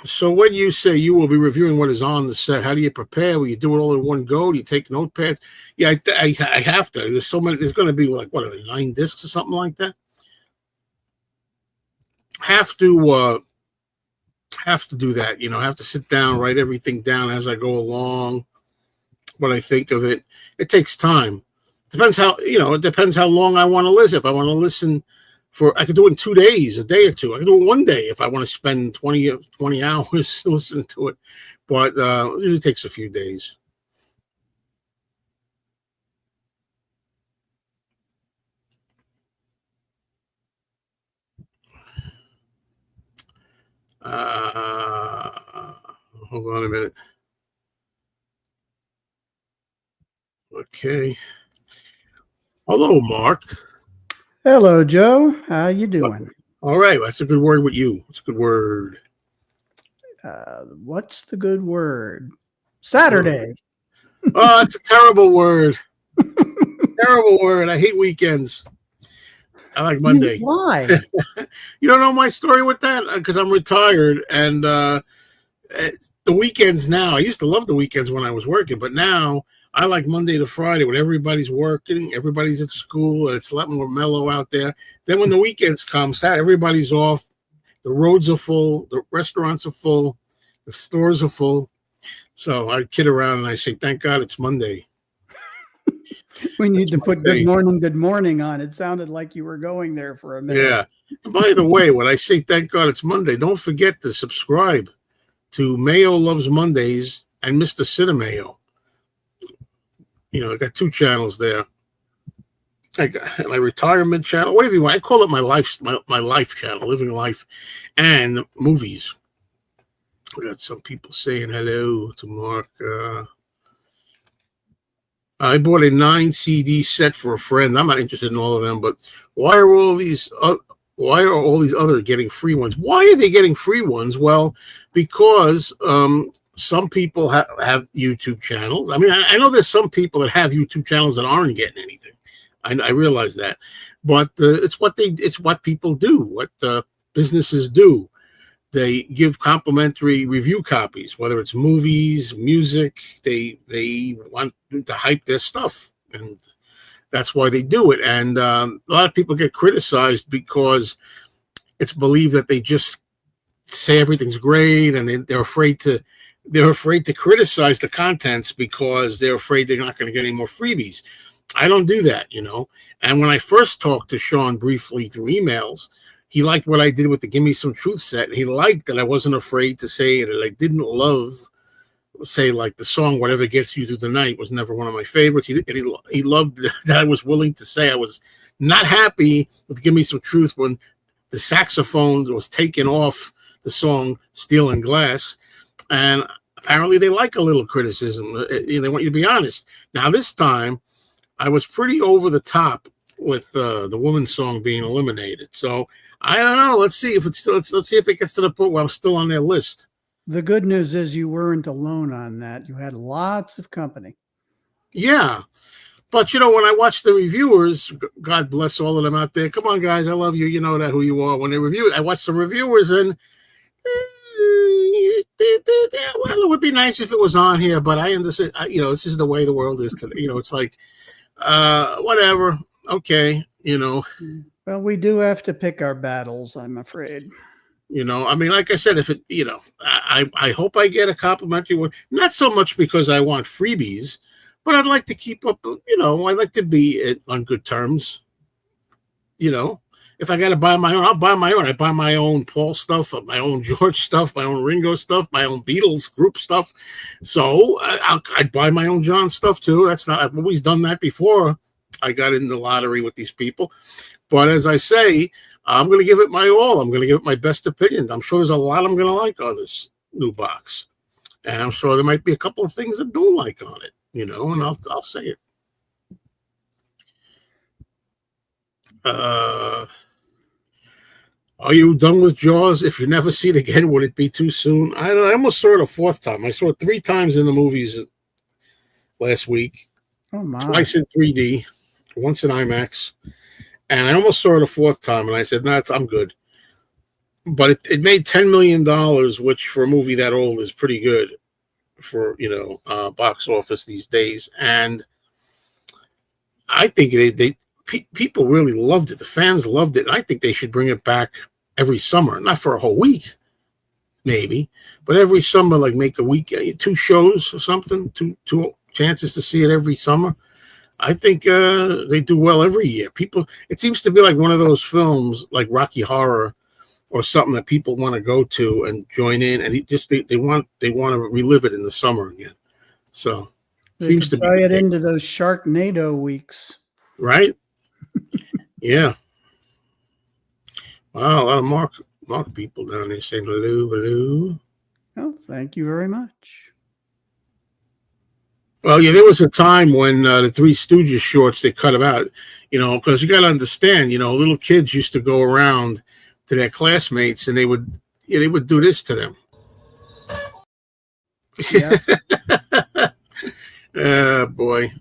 So when you say you will be reviewing what is on the set, how do you prepare? Will you do it all in one go? Do you take notepads? Yeah, I have to. There's so many. There's going to be like, what are they, 9 discs or something like that? Have to do that. Have to sit down, write everything down as I go along, what I think of it. It takes time. Depends how, it depends how long I want to listen. If I want to listen I could do it in 2 days, a day or two. I could do it one day if I want to spend 20 hours listening to it. But it usually takes a few days. Hold on a minute. Okay. Hello, Mark. Hello, Joe. How you doing? All right. That's a good word with you. It's a good word. What's the good word? Saturday. Oh, it's a terrible word. Terrible word. I hate weekends. I like Monday. Why? You don't know my story with that? Because I'm retired, and the weekends now, I used to love the weekends when I was working, but now I like Monday to Friday when everybody's working, everybody's at school, and it's a lot more mellow out there. Then when the weekends come, Saturday, everybody's off, the roads are full, the restaurants are full, the stores are full. So I kid around and I say, thank God it's Monday. We need to put good morning on. It sounded like you were going there for a minute. Yeah. And by the way, when I say thank God it's Monday, don't forget to subscribe to Mayo Loves Mondays and Mr. Cinemayo. I got 2 channels there. I got my retirement channel, whatever you want. I call it my life channel, living life, and movies. We got some people saying hello to Mark. I bought a 9 CD set for a friend. I'm not interested in all of them, but why are all these other getting free ones? Why are they getting free ones? Well, because some people have YouTube channels. I mean, I know there's some people that have YouTube channels that aren't getting anything. I realize that, but it's what people do, what businesses do. They give complimentary review copies, whether it's movies, music. They want to hype their stuff, and that's why they do it. And a lot of people get criticized because it's believed that they just say everything's great, and they're afraid to criticize the contents because they're afraid they're not going to get any more freebies. I don't do that, And when I first talked to Sean briefly through emails, he liked what I did with the Give Me Some Truth set. He liked that I wasn't afraid to say it. And I didn't love, say, like the song Whatever Gets You Through the Night was never one of my favorites. He loved that I was willing to say I was not happy with Give Me Some Truth when the saxophone was taken off the song Steel and Glass. And apparently they like a little criticism. They want you to be honest. Now, this time, I was pretty over the top with the woman's song being eliminated. So I don't know. Let's see if let's see if it gets to the point where I'm still on their list. The good news is you weren't alone on that. You had lots of company. Yeah. But, when I watch the reviewers, God bless all of them out there. Come on, guys. I love you. You know that who you are. When they review it, I watch some reviewers and well, it would be nice if it was on here, but I understand, this is the way the world is today. It's like, whatever. Okay. Well, we do have to pick our battles, I'm afraid. I mean, like I said, if it, I hope I get a complimentary one, not so much because I want freebies, but I'd like to keep up, I'd like to be on good terms, if I got to buy my own, I'll buy my own. I buy my own Paul stuff, my own George stuff, my own Ringo stuff, my own Beatles group stuff. So I'd buy my own John stuff too. I've always done that before I got in the lottery with these people. But as I say, I'm going to give it my all. I'm going to give it my best opinion. I'm sure there's a lot I'm going to like on this new box. And I'm sure there might be a couple of things I don't like on it, and I'll say it. Are you done with Jaws? If you never see it again, would it be too soon? I almost saw it a fourth time. I saw it 3 times in the movies last week. Oh my! Twice in 3D, once in IMAX, and I almost saw it a fourth time. And I said, "No, I'm good." But it made $10 million, which for a movie that old is pretty good for box office these days. And I think people really loved it. The fans loved it. I think they should bring it back every summer, not for a whole week, maybe, but every summer, like make a week, 2 shows or something, two chances to see it every summer. I think they do well every year. It seems to be like one of those films like Rocky Horror or something that people want to go to and join in, and they want to relive it in the summer again. So they seems to tie it into those Sharknado weeks, right? Yeah. Wow, a lot of Mark people down there saying hello. Oh, thank you very much. Well, yeah, there was a time when the Three Stooges shorts, they cut them out, because you got to understand, little kids used to go around to their classmates and they would do this to them. Yeah. Boy.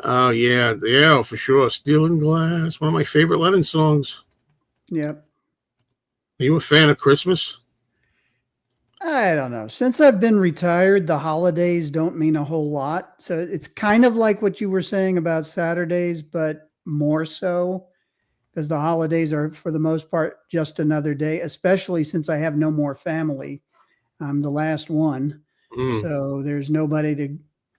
Oh, yeah, for sure. Steel and Glass, one of my favorite Lennon songs. Yep. Are you a fan of Christmas? I don't know. Since I've been retired, the holidays don't mean a whole lot. So it's kind of like what you were saying about Saturdays, but more so because the holidays are, for the most part, just another day, especially since I have no more family. I'm the last one. So there's nobody to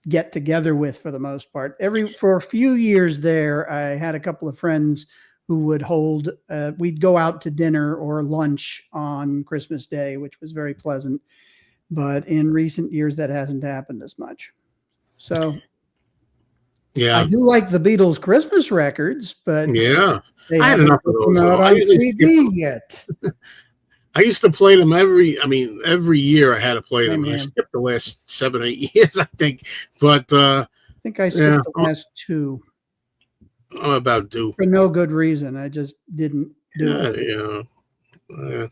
get together with for the most part. For a few years there, I had a couple of friends who would hold, we'd go out to dinner or lunch on Christmas Day, which was very pleasant. But in recent years, that hasn't happened as much. So yeah, I do like the Beatles Christmas records, but yeah, I had enough of those. Not on CD yet. I used to play them every year I had to play them. I skipped the last 7 or 8 years, I think. But I think I skipped the last 2. I'm about due. For no good reason. I just didn't do it. Yeah.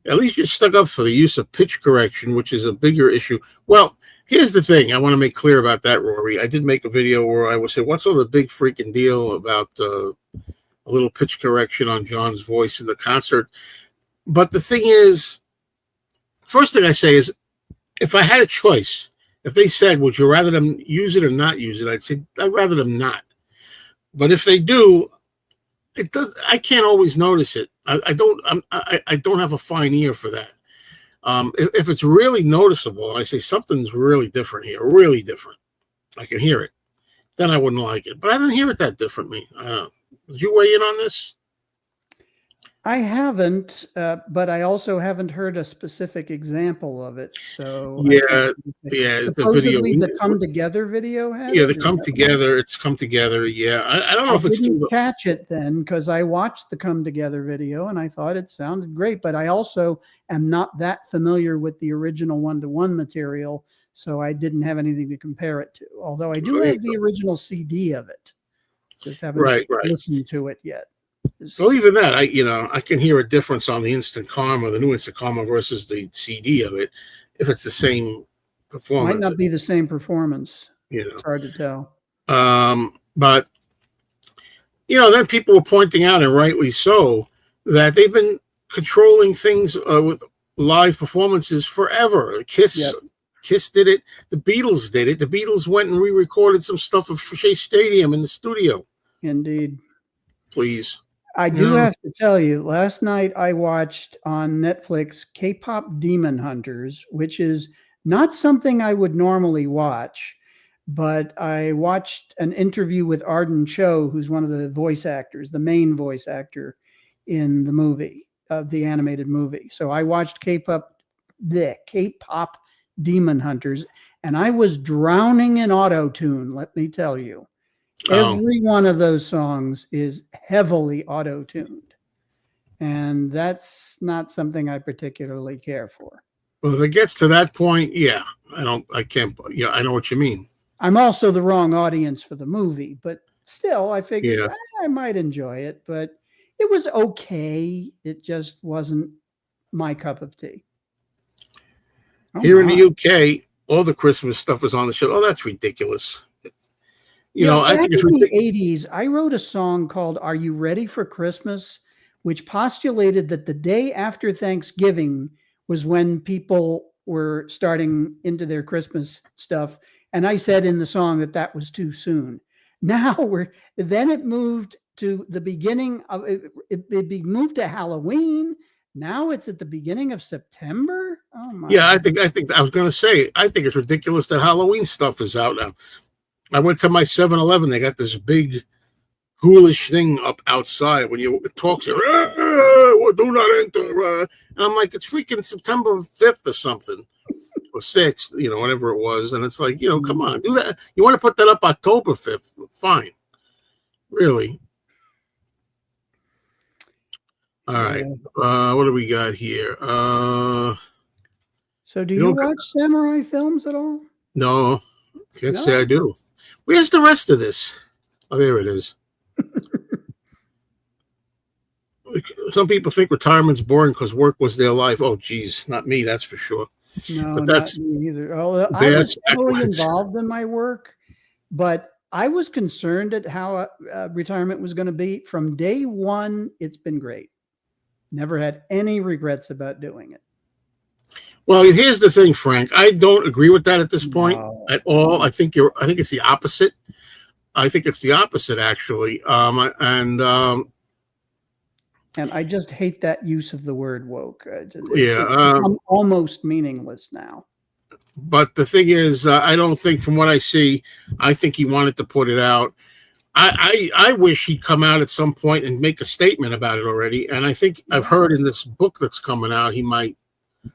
At least you stuck up for the use of pitch correction, which is a bigger issue. Well, here's the thing. I want to make clear about that, Rory. I did make a video where I was saying, what's all the big freaking deal about a little pitch correction on John's voice in the concert? But the thing is, first thing I say is, if I had a choice, if they said, would you rather them use it or not use it? I'd say, I'd rather them not. But if they do, it does. I can't always notice it. I don't have a fine ear for that. If it's really noticeable, and I say something's really different here, really different, I can hear it, then I wouldn't like it. But I didn't hear it that differently. Did you weigh in on this? I haven't, but I also haven't heard a specific example of it. So yeah. Supposedly the Come Together video has the Come Together. It's Come Together. Yeah, I don't know if it's. I didn't catch it then because I watched the Come Together video and I thought it sounded great. But I also am not that familiar with the original one-to-one material, so I didn't have anything to compare it to. Although I do have the original CD of it, just haven't listened to it yet. Well, even that, I can hear a difference on the Instant Karma, the new Instant Karma versus the CD of it, if it's the same performance. Might not be the same performance. It's hard to tell. But then people were pointing out, and rightly so, that they've been controlling things with live performances forever. Kiss did it. The Beatles did it. The Beatles went and re-recorded some stuff of Shea Stadium in the studio. Indeed. Please. I do have to tell you, last night I watched on Netflix K-Pop Demon Hunters, which is not something I would normally watch, but I watched an interview with Arden Cho, who's one of the voice actors, the main voice actor in the movie, of the animated movie. So I watched K-pop Demon Hunters, and I was drowning in auto tune. Let me tell you, every one of those songs is heavily auto tuned, and that's not something I particularly care for. Well, if it gets to that point, yeah, I can't. Yeah, I know what you mean. I'm also the wrong audience for the movie, but still, I figured Yeah. I might enjoy it. But it was okay. It just wasn't my cup of tea. Oh Here in the my. UK, all the Christmas stuff is on the show. Oh, that's ridiculous. I Back think it's in the ridiculous. 80s, I wrote a song called Are You Ready for Christmas? Which postulated that the day after Thanksgiving was when people were starting into their Christmas stuff. And I said in the song that that was too soon. Now then it moved to the beginning of it moved to Halloween. Now it's at the beginning of September. Oh my. Yeah, I think I was going to say, I think it's ridiculous that Halloween stuff is out now. I went to my 7-Eleven. They got this big ghoulish thing up outside when you talk to do not enter. And I'm like, it's freaking September 5th or something, or 6th, whatever it was. And it's like, come on, do that. You want to put that up October 5th? Fine. Really? All right. What do we got here? So do you watch samurai films at all? No, can't say I do. Where's the rest of this? Oh, there it is. Some people think retirement's boring because work was their life. Oh, geez, not me, that's for sure. No, but that's not me either. I was heavily involved in my work, but I was concerned at how retirement was going to be. From day one, it's been great. Never had any regrets about doing it. Well, here's the thing, Frank. I don't agree with that at this point at all. I think it's the opposite. I think it's the opposite, actually. And I just hate that use of the word woke. It's almost meaningless now. But the thing is, I don't think, from what I see, I think he wanted to put it out. I wish he'd come out at some point and make a statement about it already. And I think I've heard in this book that's coming out, he might,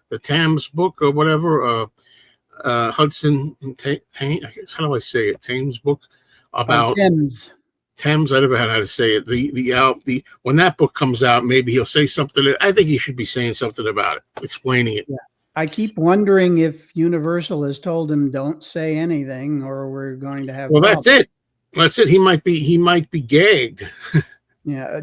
the Thames book or whatever, Hudson, how do I say it? Thames book about Thames. I never had how to say it. The when that book comes out, maybe he'll say something. I think he should be saying something about it, explaining it. Yeah. I keep wondering if Universal has told him don't say anything, or we're going to have. Well, that's it. That's it. He might be gagged. Yeah,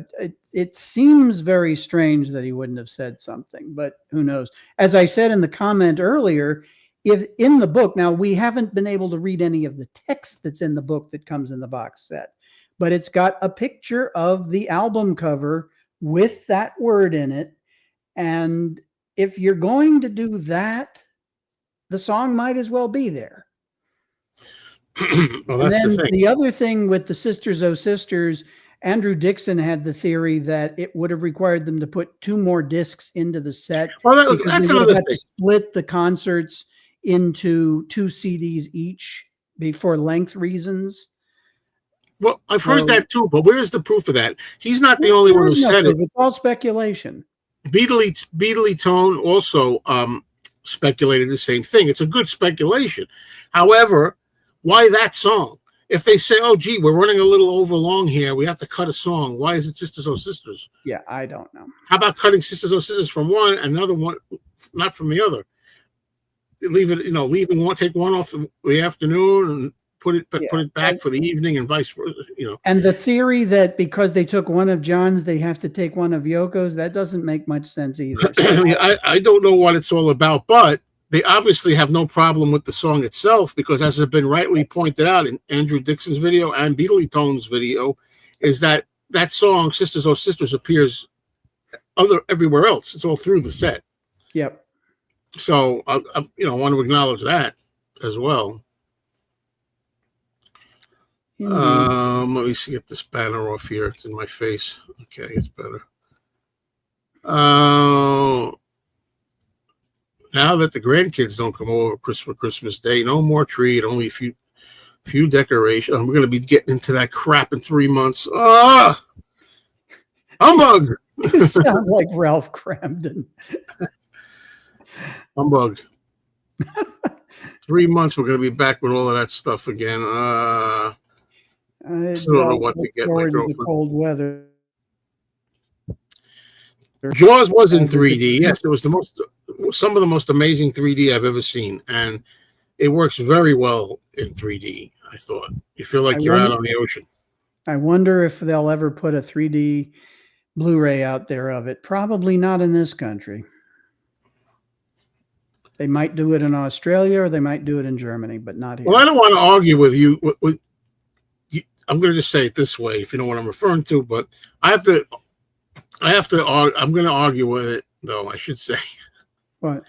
it seems very strange that he wouldn't have said something, but who knows? As I said in the comment earlier, if in the book, now we haven't been able to read any of the text that's in the book that comes in the box set, but it's got a picture of the album cover with that word in it. And if you're going to do that, the song might as well be there. Well, that's and then the other thing with the Sisters, Oh Sisters, Andrew Dixon had the theory that it would have required them to put 2 more discs into the set. Well, that's another thing. Split the concerts into 2 CDs each for length reasons. Well, I've heard that too, but where's the proof of that? He's not the only one who said it. It's all speculation. Beatly Tone also speculated the same thing. It's a good speculation. However, why that song? If they say, oh, gee, we're running a little over long here, we have to cut a song. Why is it Sisters, Oh Sisters? Yeah, I don't know. How about cutting Sisters, Oh Sisters from one, another one, not from the other? Leaving one, take one off the afternoon and put it back for the evening and vice versa, And the theory that because they took one of John's, they have to take one of Yoko's, that doesn't make much sense either. So I don't know what it's all about, but they obviously have no problem with the song itself because, as has been rightly pointed out in Andrew Dixon's video and Beatly Tone's video, is that song, Sisters, Oh Sisters, appears everywhere else. It's all through the set. Yep. So, I want to acknowledge that as well. Let me see, get this banner off here. It's in my face. Okay, it's better. Now that the grandkids don't come over Christmas Day, no more tree. Only a few Few decorations. We're going to be getting into that crap in 3 months. Ah, humbug. You sound like Ralph Cramden. Humbug. 3 months, we're going to be back with all of that stuff again. I Still don't know don't what to look get my forward to the girlfriend. cold weather. Jaws was in 3D. Yes, it was some of the most amazing 3D I've ever seen, and it works very well in 3D. I thought you feel like you're out on the ocean. I wonder if they'll ever put a 3D Blu-ray out there of it. Probably not in this country. They might do it in Australia or they might do it in Germany, but not here. Well, I don't want to argue with you. I'm going to just say it this way, if you know what I'm referring to. But I'm going to argue with it, though. I should say. What?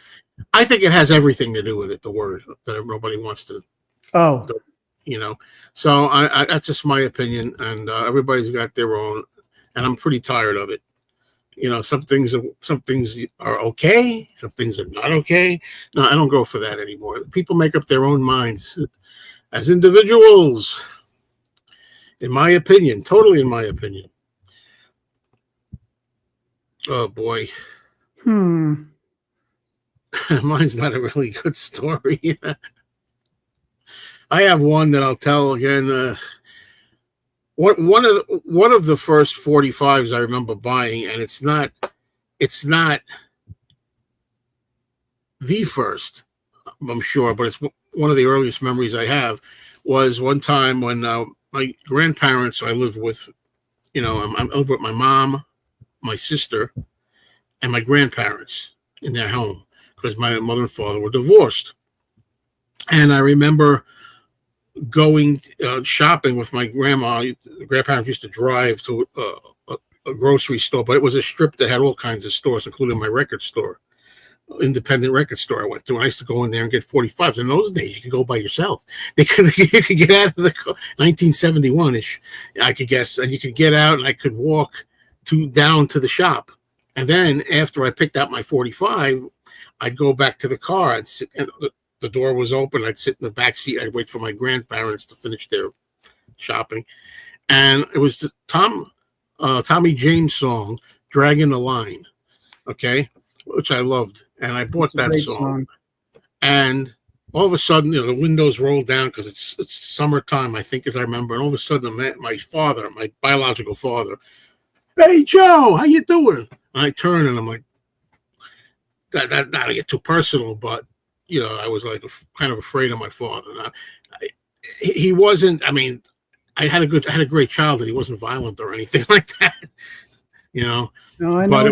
I think it has everything to do with it. The word that nobody wants to. Oh. So I that's just my opinion, and everybody's got their own, and I'm pretty tired of it. Some things are okay, some things are not okay. No, I don't go for that anymore. People make up their own minds as individuals, in my opinion, totally in my opinion. Oh boy. Mine's not a really good story. I have one that I'll tell again. One of the first 45s I remember buying, and it's not the first, I'm sure, but it's one of the earliest memories I have. Was one time when my grandparents I lived with, I lived with my mom, my sister, and my grandparents in their home because my mother and father were divorced. And I remember going shopping with my grandma. The grandparents used to drive to a grocery store, but it was a strip that had all kinds of stores, including my record store, independent record store I went to. And I used to go in there and get 45s. In those days, you could go by yourself. You could get out of the 1971-ish, I could guess, and you could get out, and I could walk down to the shop. And then after I picked out my 45, I'd go back to the car and sit. And the door was open. I'd sit in the back seat. I'd wait for my grandparents to finish their shopping. And it was the Tommy James song, Dragging the Line, okay, which I loved. And I bought that song. And all of a sudden, the windows rolled down because it's summertime, I think, as I remember. And all of a sudden, my father, my biological father, "Hey, Joe, how you doing?" And I turn and I'm like, not to get too personal, but I was like kind of afraid of my father. He wasn't. I mean, I had a great childhood. He wasn't violent or anything like that. No, I know but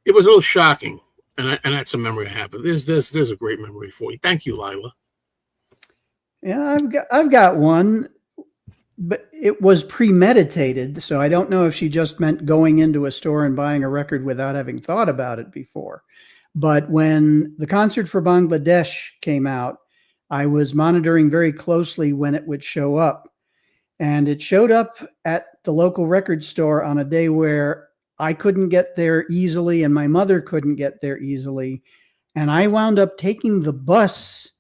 it was a little shocking, and that's a memory I have. But there's a great memory for you. Thank you, Lila. Yeah, I've got one, but it was premeditated. So I don't know if she just meant going into a store and buying a record without having thought about it before. But when the Concert for Bangladesh came out, I was monitoring very closely when it would show up. And it showed up at the local record store on a day where I couldn't get there easily and my mother couldn't get there easily. And I wound up taking the bus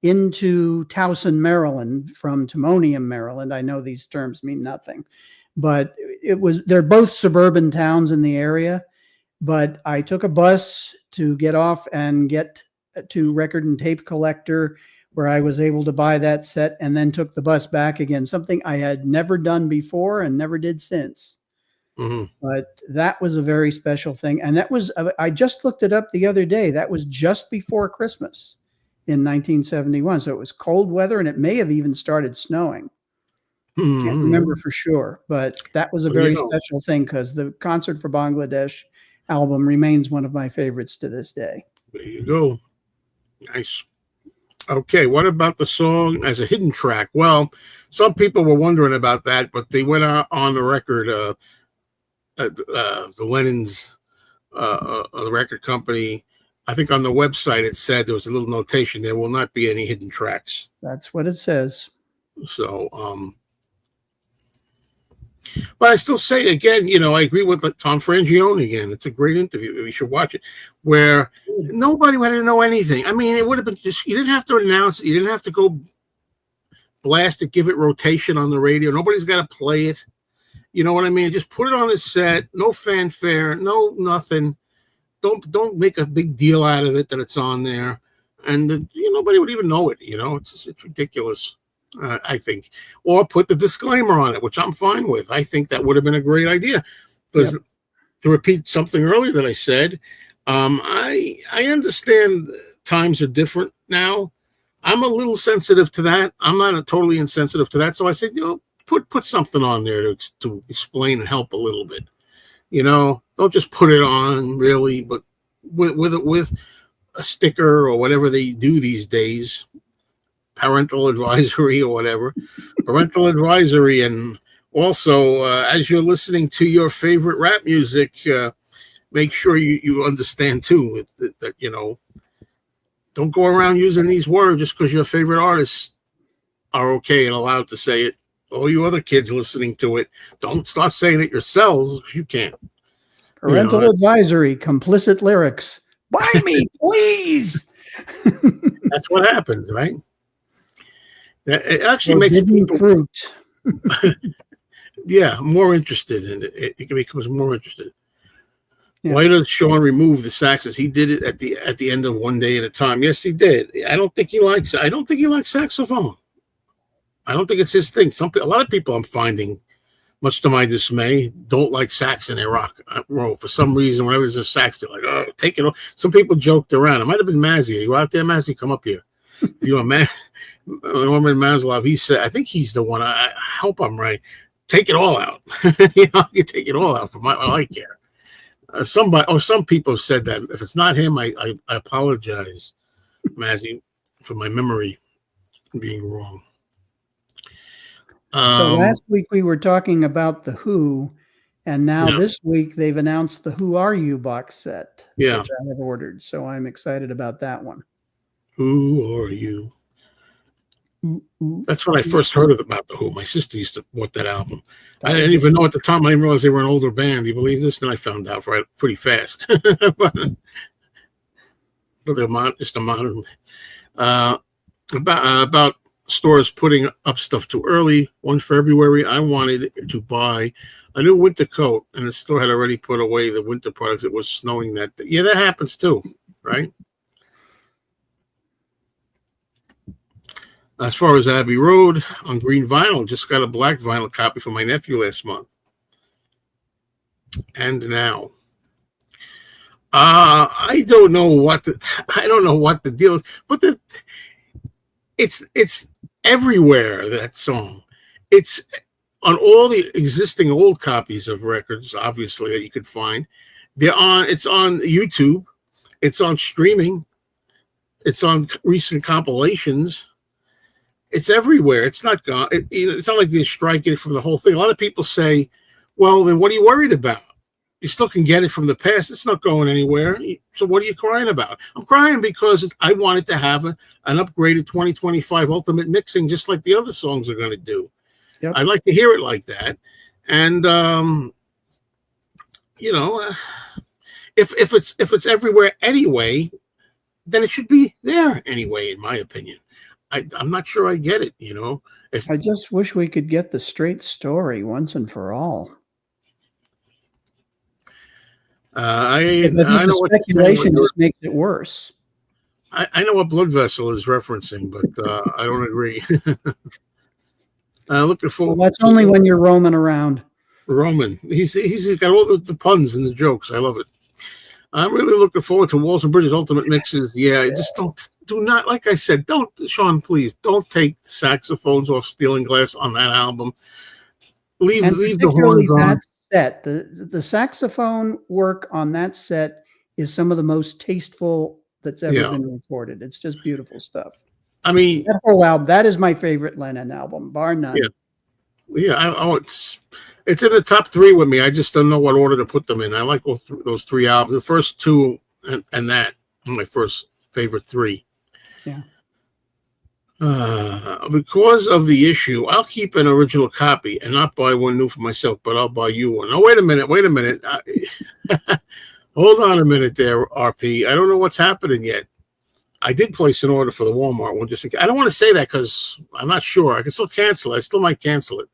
into Towson, Maryland from Timonium, Maryland. I know these terms mean nothing, but they're both suburban towns in the area. But I took a bus to get off and get to Record and Tape Collector, where I was able to buy that set, and then took the bus back again, something I had never done before and never did since. Mm-hmm. But that was a very special thing. And that was, I just looked it up the other day. That was just before Christmas in 1971. So it was cold weather, and it may have even started snowing. Mm-hmm. Can't remember for sure, but that was a very special thing because the Concert for Bangladesh album remains one of my favorites to this day. There you go. Nice. Okay, what about the song as a hidden track? Well, some people were wondering about that, but they went out on the record, the Lennon's the record company. I think on the website it said there was a little notation: there will not be any hidden tracks. That's what it says. So, but I still say again, I agree with Tom Frangione again. It's a great interview. We should watch it. Where nobody would have know anything. I mean, it would have been just, you didn't have to announce it. You didn't have to go blast it, give it rotation on the radio. Nobody's got to play it. You know what I mean? Just put it on the set. No fanfare. No nothing. Don't make a big deal out of it that it's on there, and nobody would even know it. It's ridiculous. I think, or put the disclaimer on it, which I'm fine with. I think that would have been a great idea. Because to repeat something earlier that I said, I understand times are different now. I'm a little sensitive to that. I'm not totally insensitive to that. So I said, put something on there to explain and help a little bit. Don't just put it on really, but with a sticker or whatever they do these days, parental advisory or whatever, parental advisory. And also, as you're listening to your favorite rap music, make sure you understand too that don't go around using these words just because your favorite artists are okay and allowed to say it. All you other kids listening to it, don't start saying it yourselves because you can't. Parental advisory, complicit lyrics. Buy me, please. That's what happens, right? It actually makes people fruit. Yeah, more interested in it. It becomes more interested. Yeah. Why does Sean remove the saxes? He did it at the end of One Day at a Time. Yes, he did. I don't think he likes saxophone. I don't think it's his thing. A lot of people I'm finding, much to my dismay, don't like sax in their rock roll for some reason. Whenever there's a sax, they're like, "Oh, take it off." Some people joked around. It might have been Mazzy. Are you out there, Mazzy? Come up here. If you're a man, Norman Maslov, he said, I think he's the one. I hope I'm right. Take it all out. You take it all out for my I care. Some people have said that. If it's not him, I apologize, Mazzy, for my memory being wrong. So last week we were talking about the Who, and now this week they've announced the Who Are You box set, which I have ordered. So I'm excited about that one. Who Are You? That's when I first heard about the Who. My sister used to bought that album. I didn't even know at the time. I didn't realize they were an older band. Do you believe this? Then I found out pretty fast. but they're just a modern. About stores putting up stuff too early. One February, I wanted to buy a new winter coat, and the store had already put away the winter products. It was snowing that day. Yeah, that happens too, right? As far as Abbey Road on green vinyl, just got a black vinyl copy for my nephew last month. And now, I don't know what the deal is, but it's everywhere. That song, it's on all the existing old copies of records, obviously that you could find. It's on YouTube, it's on streaming, it's on recent compilations. It's everywhere. It's not gone. It's not like they're striking it from the whole thing. A lot of people say, well, then what are you worried about? You still can get it from the past. It's not going anywhere. So what are you crying about? I'm crying because I wanted to have an upgraded 2025 Ultimate Mixing, just like the other songs are going to do. Yep. I'd like to hear it like that. And, if it's everywhere anyway, then it should be there anyway, in my opinion. I'm not sure I get it, I just wish we could get the straight story once and for all. I know what speculation just makes it worse. I know what Blood Vessel is referencing, but I don't agree. Looking forward. Well, that's only when you're roaming around. Roman, he's got all the puns and the jokes. I love it. I'm really looking forward to Walls and Bridges Ultimate Mixes. Yeah, just do not, like I said, Sean, please don't take saxophones off Steel and Glass on that album. Leave the horns on. That set, the saxophone work on that set is some of the most tasteful that's ever been recorded. It's just beautiful stuff. I mean, that whole album, that is my favorite Lennon album, bar none. Yeah, it's in the top 3 with me. I just don't know what order to put them in. I like those 3 albums. The first 2 and that are my first favorite 3. Yeah. Because of the issue, I'll keep an original copy and not buy one new for myself, but I'll buy you one. Oh, wait a minute. Hold on a minute there, RP. I don't know what's happening yet. I did place an order for the Walmart one. I don't want to say that because I'm not sure. I can still cancel it. I still might cancel it.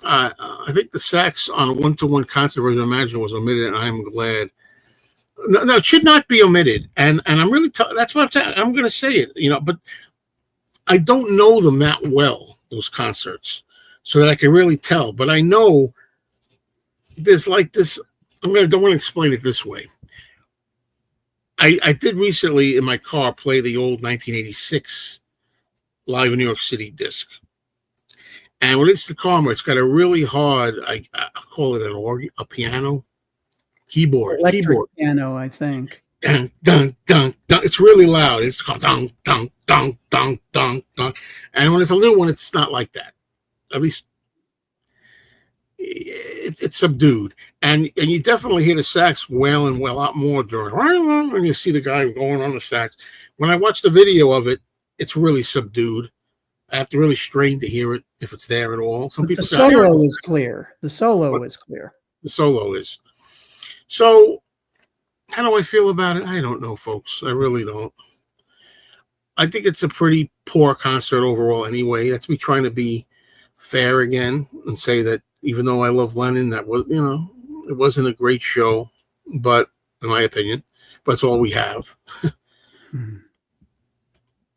I think the sax on a 1-to-1 concert version of Imagine was omitted, and I'm glad. No, it should not be omitted. And I'm really that's what I'm going to say it. But I don't know them that well, those concerts, so that I can really tell. But I know there's like this. Don't want to explain it this way. I did recently in my car play the old 1986 Live in New York City disc. And when it's the Karma, it's got a really hard, I call it an organ, a piano, keyboard. Piano, I think. Dun, dun, dun, dun. It's really loud. It's called dun, dun, dun, dun, dun, dun. And when it's a new one, it's not like that. At least it's subdued. And you definitely hear the sax wailing a lot more during, and you see the guy going on the sax. When I watch the video of it, it's really subdued. I have to really strain to hear it if it's there at all. Some people say the solo is clear. The solo is clear. The solo is. So, how do I feel about it? I don't know, folks. I really don't. I think it's a pretty poor concert overall anyway. That's me trying to be fair again and say that even though I love Lennon, that was, it wasn't a great show, but in my opinion, but it's all we have.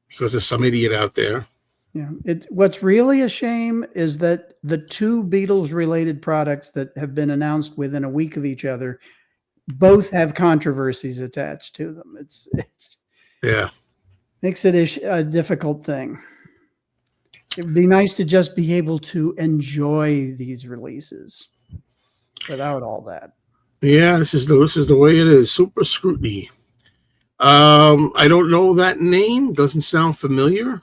Because there's some idiot out there. Yeah, what's really a shame is that the two Beatles-related products that have been announced within a week of each other both have controversies attached to them. It's makes it a difficult thing. It would be nice to just be able to enjoy these releases without all that. Yeah, this is the way it is. Super Scrutiny. I don't know that name. Doesn't sound familiar.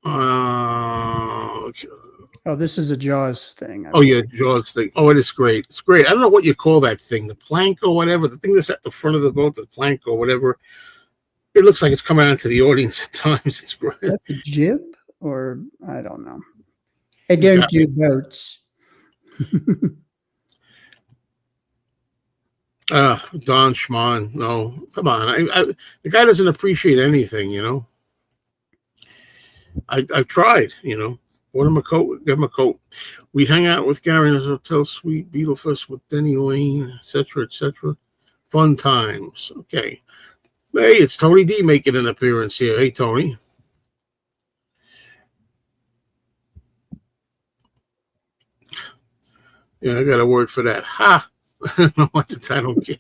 Oh, this is a Jaws thing. Jaws thing. Oh, it is great. It's great. I don't know what you call that thing, the plank or whatever, the thing that's at the front of the boat, the plank or whatever. It looks like it's coming out to the audience at times. It's great. That's a jib, or I don't know. Against your boats. Don Schmann. No, come on. The guy doesn't appreciate anything, I've tried, Bought him a coat, give him a coat. We'd hang out with Gary in his hotel suite, Beatlefest with Denny Lane, etc., etc. Fun times. Okay. Hey, it's Tony D making an appearance here. Hey, Tony. Yeah, I got a word for that. Ha! I don't know what I don't care.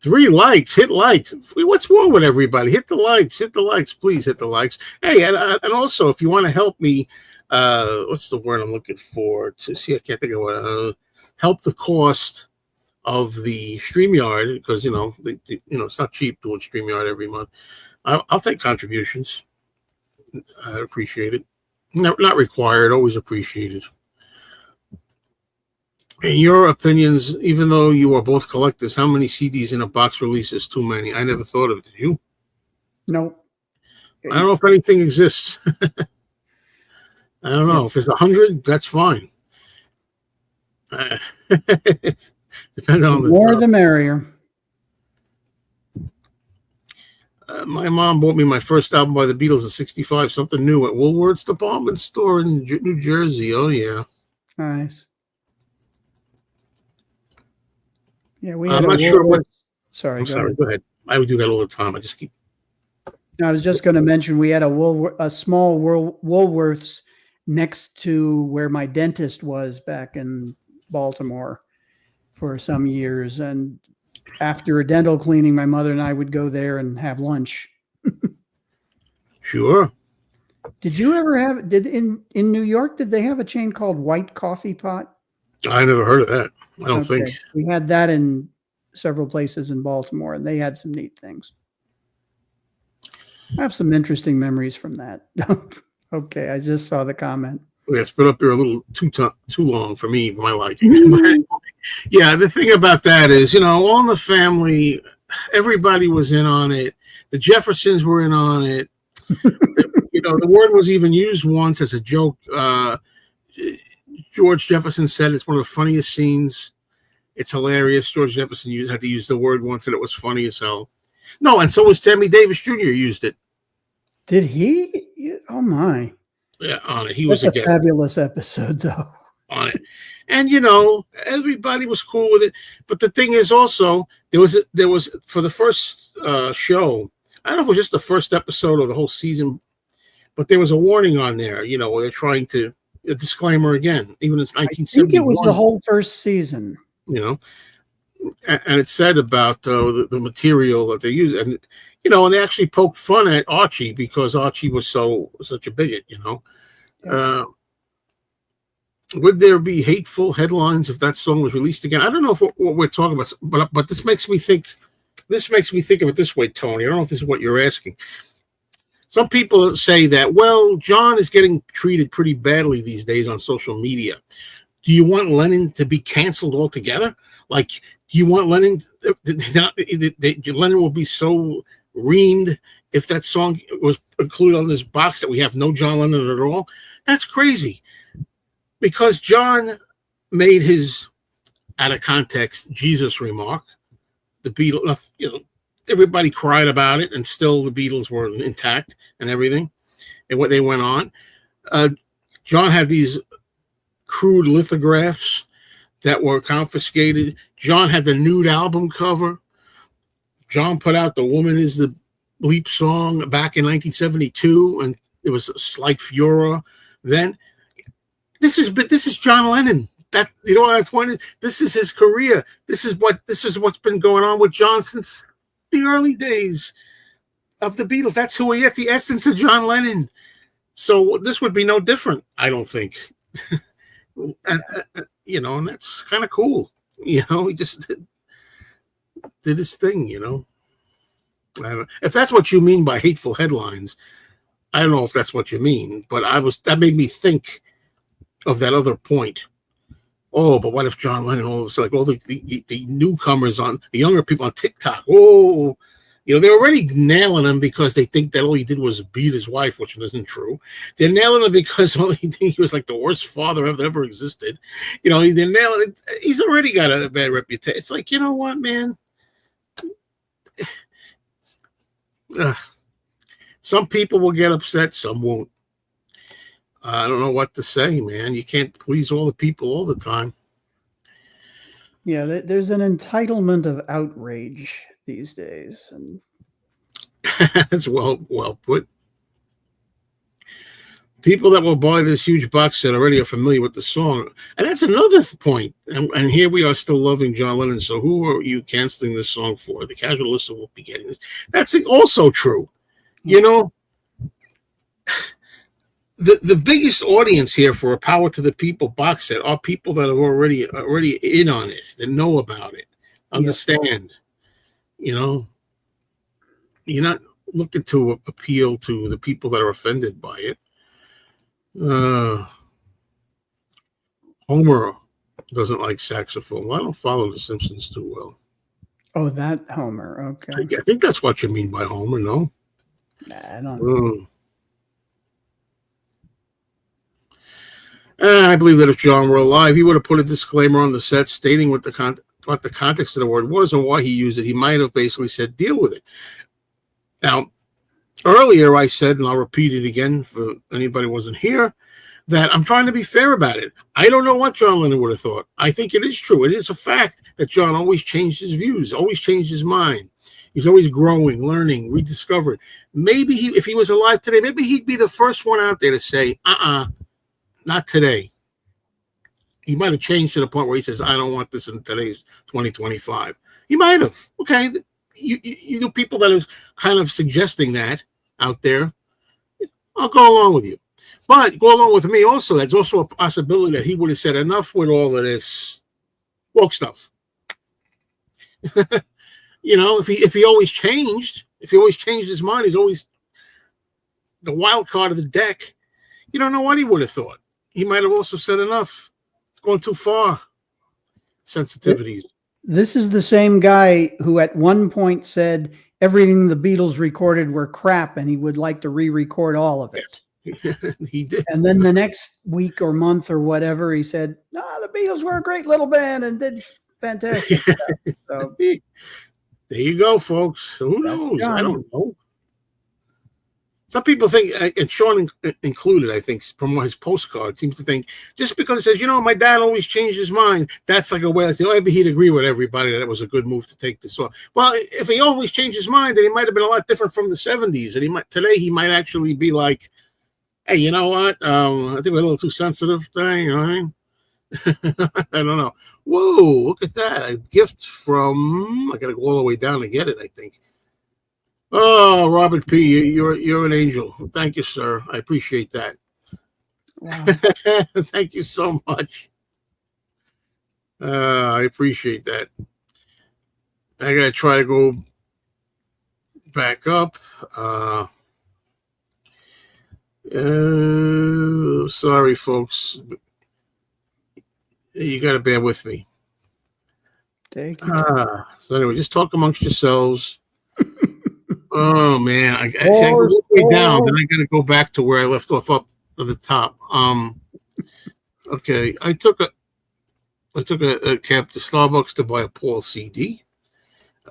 3 likes. Hit like. What's wrong with everybody? Hit the likes. Hit the likes. Please hit the likes. Hey, and also, if you want to help me, what's the word I'm looking for? I can't think of what. Help the cost of the StreamYard, because it's not cheap doing StreamYard every month. I'll take contributions. I appreciate it. Not required. Always appreciated. In your opinions, even though you are both collectors, how many CDs in a box release is too many? I never thought of it. Did you? No. I don't know if anything exists. I don't know. If it's 100, that's fine. Depending on the more the merrier. My mom bought me my first album by the Beatles in '65, something new at Woolworth's department store in New Jersey. Oh, yeah. Nice. Yeah, I'm not sure what. Sorry, go ahead. I would do that all the time. I just keep. I was just going to mention we had a small Woolworths next to where my dentist was back in Baltimore for some years, and after a dental cleaning, my mother and I would go there and have lunch. Sure. Did you ever in New York? Did they have a chain called White Coffee Pot? I never heard of that. I don't think. We had that in several places in Baltimore, and they had some neat things. I have some interesting memories from that. Okay, I just saw the comment. Yeah, it's been up here a little too long for me, my liking. Yeah, the thing about that is, all in the family, everybody was in on it. The Jeffersons were in on it. The word was even used once as a joke. George Jefferson said it's one of the funniest scenes It's hilarious. George Jefferson had to use the word once, and it was funny as hell. No, and so was Sammy Davis Jr. used it. Did he? Oh my! Yeah, on it. He was That's a a guest fabulous episode, though. on it, and everybody was cool with it. But the thing is, also there was for the first show. I don't know if it was just the first episode or the whole season, but there was a warning on there. Where they're trying to a disclaimer again, even it's I think it was the 1971. whole first season. And it said about the material that they use, and they actually poked fun at Archie because Archie was such a bigot. Yeah. Would there be hateful headlines if that song was released again? I don't know what we're talking about, but this makes me think. This makes me think of it this way, Tony. I don't know if this is what you're asking. Some people say that, well, John is getting treated pretty badly these days on social media. Do you want Lennon to be canceled altogether? Like, do you want Lennon? Lennon will be so reamed if that song was included on this box that we have no John Lennon at all. That's crazy, because John made his out of context Jesus remark. The Beatles, everybody cried about it, and still the Beatles were intact and everything, and what they went on. John had these crude lithographs that were confiscated. John had the nude album cover. John put out "The Woman Is the Bleep" song back in 1972, and it was a slight furor then. This is John Lennon. That I pointed. This is his career. This is what's been going on with John since the early days of the Beatles. That's who he is. The essence of John Lennon. So this would be no different, I don't think. And that's kind of cool. He just did his thing. If that's what you mean by hateful headlines, I don't know if that's what you mean, but that made me think of that other point. Oh, but what if John Lennon all of a sudden, like all the newcomers on the younger people on TikTok? Oh, they're already nailing him because they think that all he did was beat his wife, which isn't true. They're nailing him because he was like the worst father that ever existed. They're nailing it. He's already got a bad reputation. It's like, you know what, man? Some people will get upset, some won't. I don't know what to say, man. You can't please all the people all the time. Yeah, there's an entitlement of outrage these days, and that's well put. People that will buy this huge box set already are familiar with the song, and that's another point. And here we are still loving John Lennon. So who are you canceling this song for? The casual listener won't be getting this. That's also true. The biggest audience here for a Power to the People box set are people that are already in on it, that know about it, understand. You're not looking to appeal to the people that are offended by it. Homer doesn't like saxophone. Well, I don't follow The Simpsons too well. Oh, that Homer. Okay. I think that's what you mean by Homer, no? Nah, I don't know. I believe that if John were alive, he would have put a disclaimer on the set stating what the context of the word was and why he used it. He might have basically said, deal with it. Now, earlier I said, and I'll repeat it again for anybody who wasn't here, that I'm trying to be fair about it. I don't know what John Lennon would have thought. I think it is true. It is a fact that John always changed his views, always changed his mind. He's always growing, learning, rediscovering. Maybe if he was alive today, maybe he'd be the first one out there to say, not today. He might have changed to the point where he says, I don't want this in today's 2025. He might have. Okay. You know, people that are kind of suggesting that out there, I'll go along with you. But go along with me also. There's also a possibility that he would have said enough with all of this woke stuff. If he always changed his mind, he's always the wild card of the deck. You don't know what he would have thought. He might have also said enough. It's going too far. Sensitivities. This is the same guy who at one point said everything the Beatles recorded were crap and he would like to re-record all of it. He did. And then the next week or month or whatever, he said, the Beatles were a great little band and did fantastic stuff. So There you go, folks. Who that's knows? I John. don't know. Some people think, and Sean included, I think, from his postcard, seems to think just because it says, my dad always changed his mind, that's like a way to maybe he'd agree with everybody that it was a good move to take this off. Well, if he always changed his mind, then he might have been a lot different from the 70s. And today he might actually be like, hey, you know what? I think we're a little too sensitive today. You know what I mean? I don't know. Whoa, look at that. A gift from, I got to go all the way down to get it, I think. Oh, Robert P., you're an angel. Thank you, sir. I appreciate that. Wow. Thank you so much. I appreciate that. I gotta try to go back up. Sorry, folks. You gotta bear with me. Take your time. So anyway, just talk amongst yourselves. Oh man, I go all the way down, then I gotta go back to where I left off up at the top. Okay, I took a cab to Starbucks to buy a Paul CD.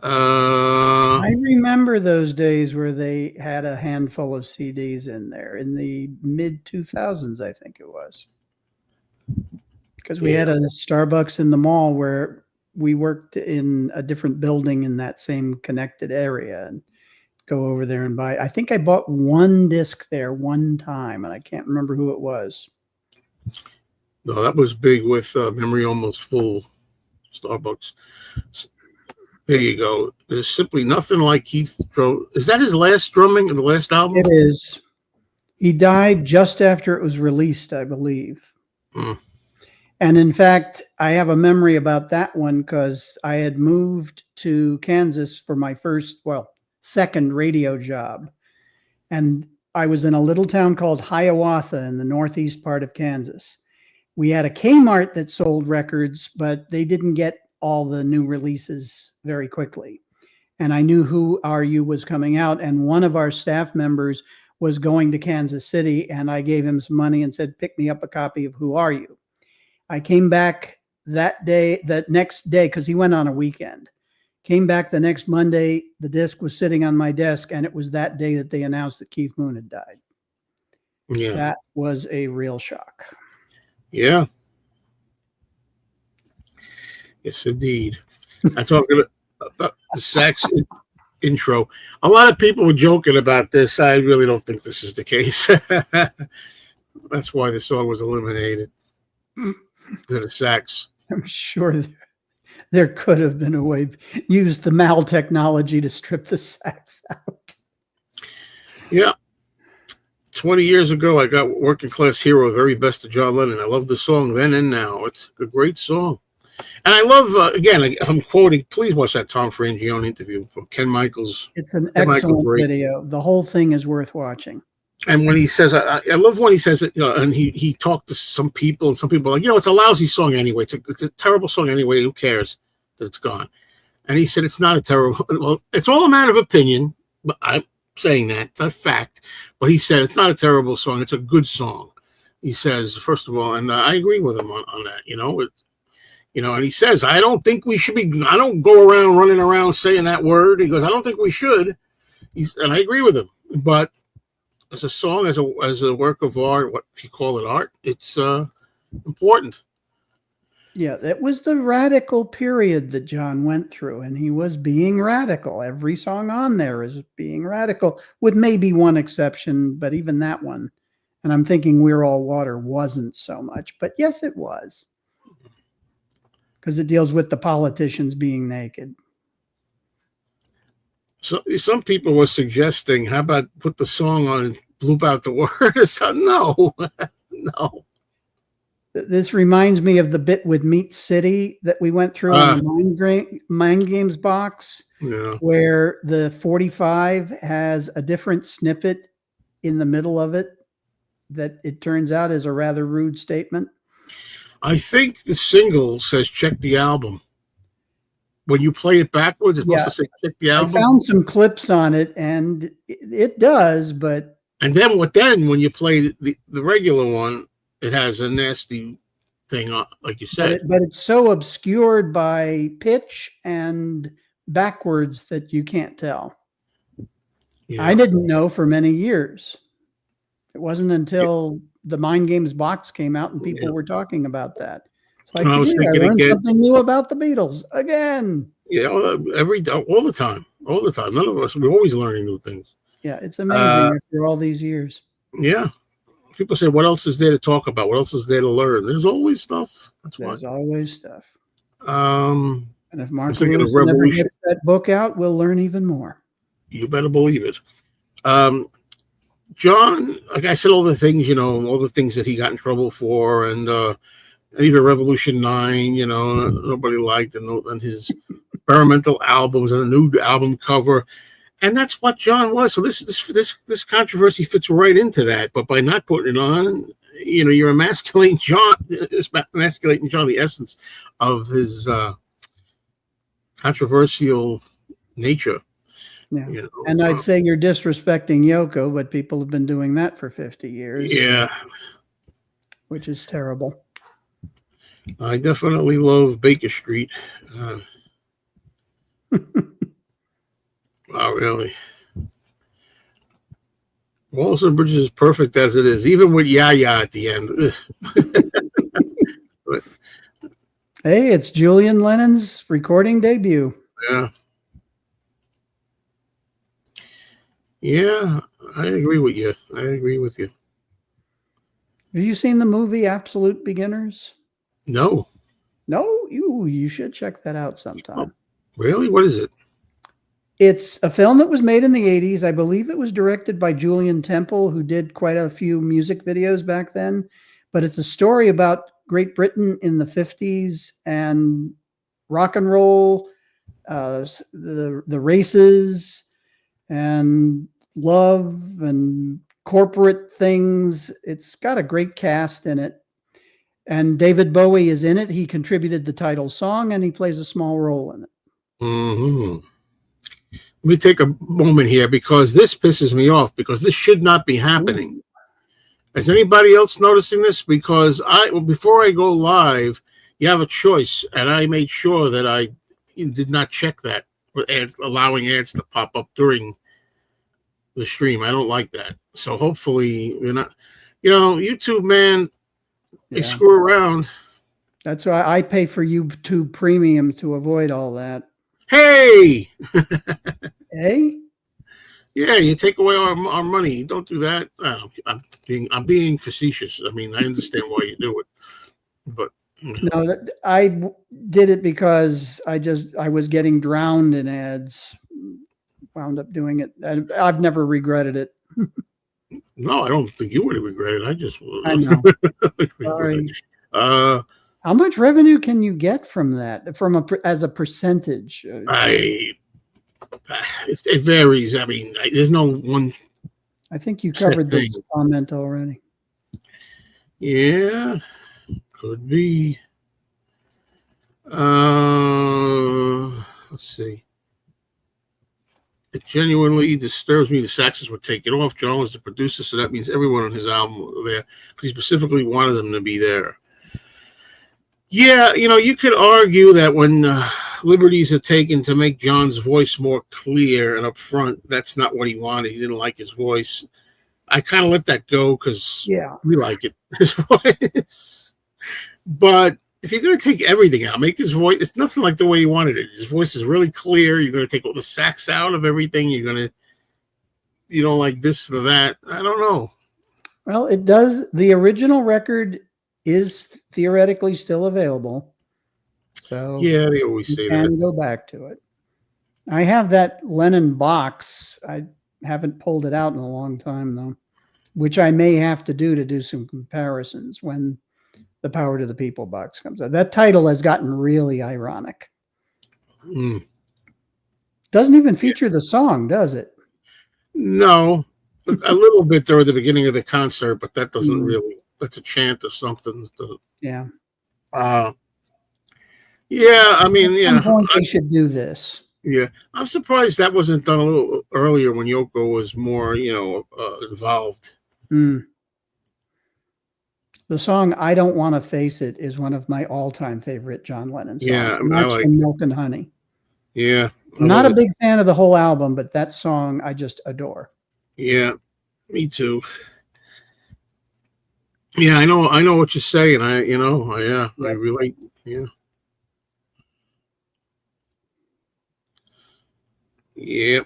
I remember those days where they had a handful of CDs in there in the mid 2000s, I think it was. Because we had a Starbucks in the mall where we worked in a different building in that same connected area and go over there and buy. I think I bought one disc there one time, and I can't remember who it was. No, that was big with Memory Almost Full, Starbucks. There you go. There's simply nothing like Keith. Is that his last drumming in the last album? It is. He died just after it was released, I believe. And in fact, I have a memory about that one because I had moved to Kansas for my second radio job. And I was in a little town called Hiawatha in the northeast part of Kansas. We had a Kmart that sold records, but they didn't get all the new releases very quickly. And I knew Who Are You was coming out. And one of our staff members was going to Kansas City. And I gave him some money and said, pick me up a copy of Who Are You? I came back that next day, because he went on a weekend. Came back the next Monday, the disc was sitting on my desk, and it was that day that they announced that Keith Moon had died. Yeah. That was a real shock. Yeah. Yes, indeed. I talked about the sax intro. A lot of people were joking about this. I really don't think this is the case. That's why the song was eliminated. The sax. I'm sure there could have been a way, use the Mal technology to strip the sax out. Yeah. 20 years ago, I got Working Class Hero, the very best of John Lennon. I love the song then and now. It's a great song. And I love, again, I'm quoting, please watch that Tom Frangione interview from Ken Michaels. It's an excellent video. The whole thing is worth watching. And when he says, I love when he says it, and he talked to some people, and some people are like, it's a lousy song anyway. It's a terrible song anyway. Who cares that it's gone? And he said, it's not a terrible, well, it's all a matter of opinion, but I'm saying that, it's a fact. But he said, it's not a terrible song. It's a good song. He says, first of all, and I agree with him on that, and he says, I don't think we should be, I don't go around running around saying that word. He goes, I don't think we should. And I agree with him. But as a song, as a work of art, what if you call it art, it's important. Yeah, that was the radical period that John went through, and he was being radical. Every song on there is being radical, with maybe one exception, but even that one. And I'm thinking We're All Water wasn't so much, but yes, it was. Because it deals with the politicians being naked. So some people were suggesting, how about put the song on and bloop out the word? So no. This reminds me of the bit with Meat City that we went through on the Mind Games box, where the 45 has a different snippet in the middle of it that it turns out is a rather rude statement. I think the single says check the album. When you play it backwards, it's supposed to say check the album. I found some clips on it, and it does, but... And then when you play the regular one, it has a nasty thing, like you but said. it's so obscured by pitch and backwards that you can't tell. I Yeah. didn't know for many years. It wasn't until the Mind Games box came out and people Yeah. were talking about that. It's And like, I was gee, I thinking learned again, something new about the Beatles again. all the time, all the time. None of us, we're always learning new things. Yeah, it's Uh, amazing after all these years. yeah. People say, what else is there to talk about? What else is there to learn? There's always stuff. That's why. There's always stuff. Um, And if I Mark was thinking of Lewis never Revolution. gets that book out, we'll learn even more. You better believe it. John, like I said, all the things, all the things that he got in trouble for, and even Revolution 9, nobody liked, and his experimental albums and a new album cover. And that's what John was. So this controversy fits right into that. But by not putting it on, you're emasculating John, the essence of his controversial nature. Yeah. And I'd say you're disrespecting Yoko, but people have been doing that for 50 years. Yeah. Which is terrible. I definitely love Baker Street. Wow, really? Walls and Bridges is perfect as it is, even with Yaya at the end. But, hey, it's Julian Lennon's recording debut. Yeah. Yeah, I agree with you. Have you seen the movie Absolute Beginners? No. No, you should check that out sometime. Oh, really? What is it? It's a film that was made in the 80s. I believe it was directed by Julian Temple, who did quite a few music videos back then. But it's a story about Great Britain in the 50s and rock and roll, the races, and love and corporate things. It's got a great cast in it. And David Bowie is in it. He contributed the title song, and he plays a small role in it. Mm-hmm. Let me take a moment here because this pisses me off because this should not be happening. Ooh. Is anybody else noticing this? Because before I go live, you have a choice, and I made sure that I did not check that with ads, allowing ads to pop up during the stream. I don't like that. So hopefully you're not, YouTube, man, they screw around. That's why I pay for YouTube Premium to avoid all that. Hey! Hey? Yeah, you take away our money. Don't do that. I'm being facetious. I mean, I understand why you do it, but no, I did it because I was getting drowned in ads. Wound up doing it. I've never regretted it. No, I don't think you would have regretted it. I know. Sorry. How much revenue can you get from that? As a percentage? It varies. I mean, there's no one. I think you covered this comment already. Yeah, could be. Let's see. It genuinely disturbs me the Saxons would take it off. John was the producer, so that means everyone on his album was there because he specifically wanted them to be there. Yeah, you could argue that when liberties are taken to make John's voice more clear and upfront, that's not what he wanted. He didn't like his voice. I kind of let that go because we like it, his voice. But if you're going to take everything out, make his voice, it's nothing like the way he wanted it. His voice is really clear. You're going to take all the sax out of everything. You don't like this or that. I don't know. Well, it does. The original record is theoretically still available. So yeah, they always say that. And go back to it. I have that Lennon box. I haven't pulled it out in a long time, though, which I may have to do some comparisons when the Power to the People box comes out. That title has gotten really ironic. Doesn't even feature the song, does it? No, a little bit there at the beginning of the concert, but that doesn't really. That's a chant or something. Yeah. Yeah, I mean, At some point they should do this. Yeah, I'm surprised that wasn't done a little earlier when Yoko was more, involved. The song "I Don't Want to Face It" is one of my all-time favorite John Lennon songs, Yeah, and I that's like. from Milk and Honey. Yeah, I I'm not love a it. big fan of the whole album, but that song I just adore. Yeah, me too. Yeah, I know what you're saying. I Yep. relate. Yeah, yeah.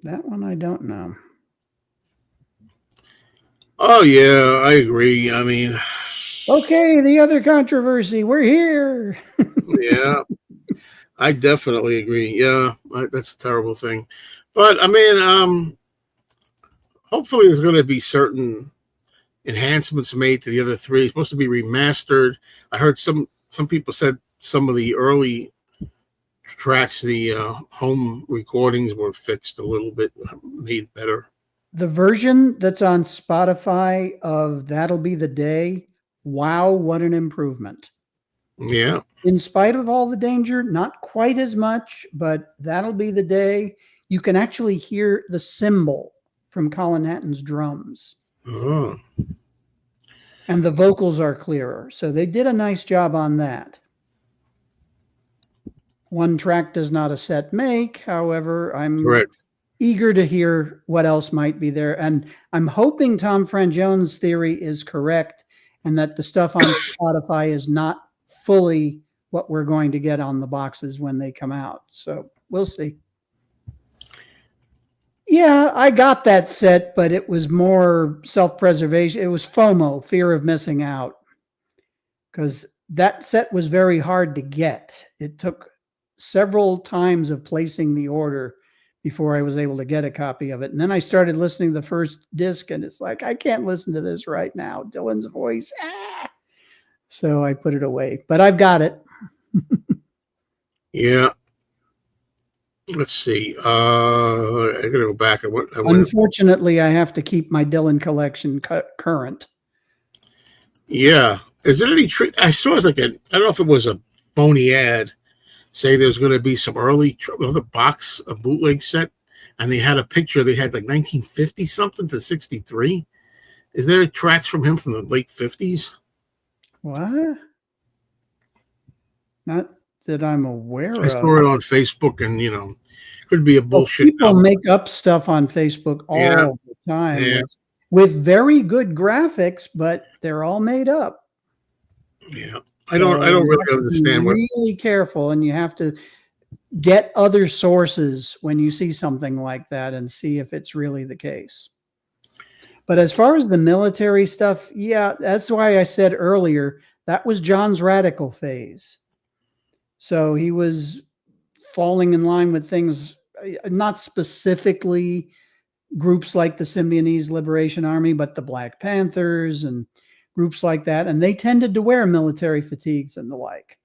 That one I don't know. Oh yeah, I agree. I mean, Okay, the other controversy. We're here. yeah, I definitely agree. Yeah, that's a terrible thing. But I mean, hopefully there's going to be certain enhancements made to the other three. It's supposed to be remastered. I heard some people said some of the early tracks, the home recordings were fixed a little bit, made better. The version that's on Spotify of That'll Be the Day, wow, what an improvement. Yeah. In spite of all the danger, not quite as much, but That'll Be the Day. You can actually hear the cymbal from Colin Hatton's drums, Oh, and the vocals are clearer. So they did a nice job on that. One track does not a set make. However, I'm correct. eager to hear what else might be there. And I'm hoping Tom Frangione's theory is correct and that the stuff on Spotify is not fully what we're going to get on the boxes when they come out. So we'll see. Yeah, I got that set, but it was more self-preservation. It was FOMO, fear of missing out, because that set was very hard to get. It took several times of placing the order before I was able to get a copy of it. And then I started listening to the first disc, and it's like, I can't listen to this right now. Dylan's voice. Ah! So I put it away, but I've got it. Yeah. Let's see. I gotta go back. I went. Unfortunately, I have to keep my Dylan collection current. Yeah. Is there any trick? I saw it like I don't know if it was a phony ad. Say there's going to be some early another box, a bootleg set, and they had a picture. They had like 1950 something to 63. Is there tracks from him from the late 50s? What? Not that I'm aware I of. saw it on Facebook, and could be a bullshit. People album. make up stuff on Facebook all Yeah. the time Yeah. with very good graphics, but they're all made up. Yeah. I don't really understand what. Really careful, and you have to get other sources when you see something like that and see if it's really the case. But as far as the military stuff, yeah, that's why I said earlier that was John's radical phase. So he was falling in line with things, not specifically groups like the Symbionese Liberation Army, but the Black Panthers and groups like that. And they tended to wear military fatigues and the like.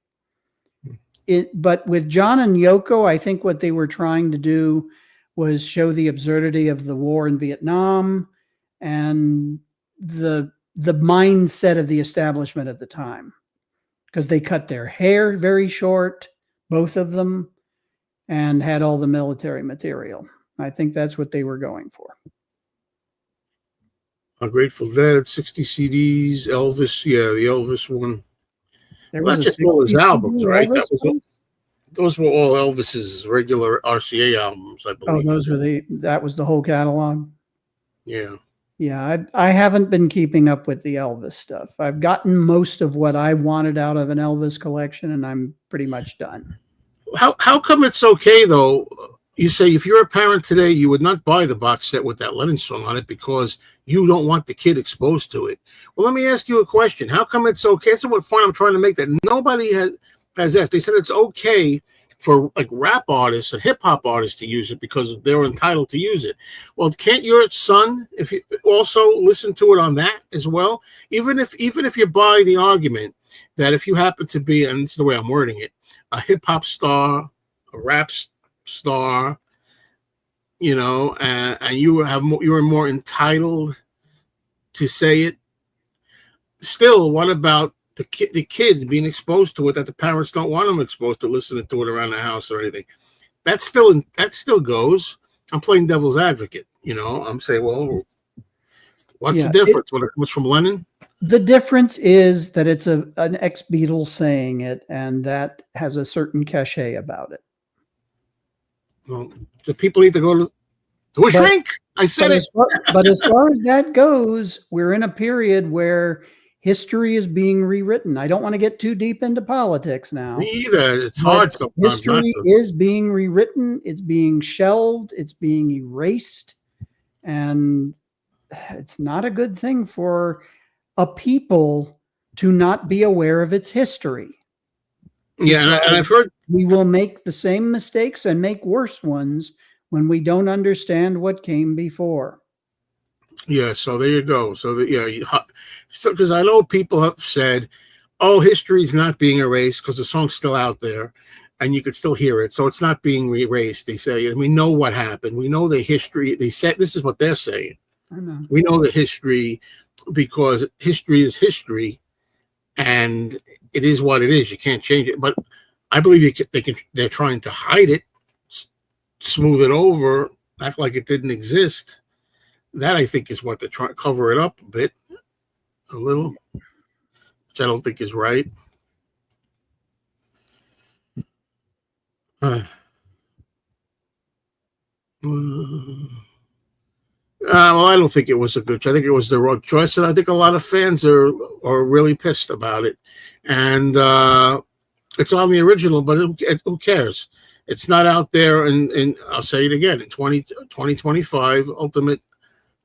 But with John and Yoko, I think what they were trying to do was show the absurdity of the war in Vietnam and the mindset of the establishment at the time, because they cut their hair very short, both of them, and had all the military material. I think that's what they were going for. A Grateful Dead, 60 CDs, Elvis. Yeah, the Elvis one. Well, that's just all his albums, right? Those were all Elvis's regular RCA albums, I believe. Oh, that was the whole catalog. Yeah. Yeah, I haven't been keeping up with the Elvis stuff. I've gotten most of what I wanted out of an Elvis collection, and I'm pretty much done. How come it's okay though? You say if you're a parent today, you would not buy the box set with that Lennon song on it because you don't want the kid exposed to it. Well, let me ask you a question. How come it's okay? That's what point I'm trying to make, that nobody has asked. They said it's okay for like rap artists and hip hop artists to use it because they're entitled to use it. Well, can't your son, if you also listen to it on that as well? Even if you buy the argument that if you happen to be, and this is the way I'm wording it, a hip hop star, a rap star, and you're more entitled to say it. Still, what about the kid being exposed to it that the parents don't want them exposed to, listening to it around the house or anything? That still goes. I'm playing devil's advocate. I'm saying, well, What's the Yeah, difference when it comes from Lennon? the difference is that it's an ex-Beatle saying it, and that has a certain cachet about it. Well, the people need to go to a But shrink. I said it. but as far as that goes, we're in a period where history is being rewritten. I don't want to get too deep into politics Me now, either. It's but hard sometimes not history to. is being rewritten. It's being shelved. It's being erased, and it's not a good thing for a people to not be aware of its history, Yeah, and I've because heard. we will make the same mistakes and make worse ones when we don't understand what came before. Yeah, so there you go. So so because I know people have said, "Oh, history is not being erased because the song's still out there, and you could still hear it, so it's not being erased." They say, and we know what happened. We know the history. They said this is what they're saying. I know. We know the history because history is history, and it is what it is. You can't change it. But I believe they're trying to hide it, smooth it over, act like it didn't exist. That I think is what they're trying to cover it up a bit, a little, which I don't think is right. Uh, well, I don't think it was a good choice. I think it was the wrong choice, and I think a lot of fans are really pissed about it. And it's on the original, but who cares? It's not out there, and I'll say it again, in 2025 Ultimate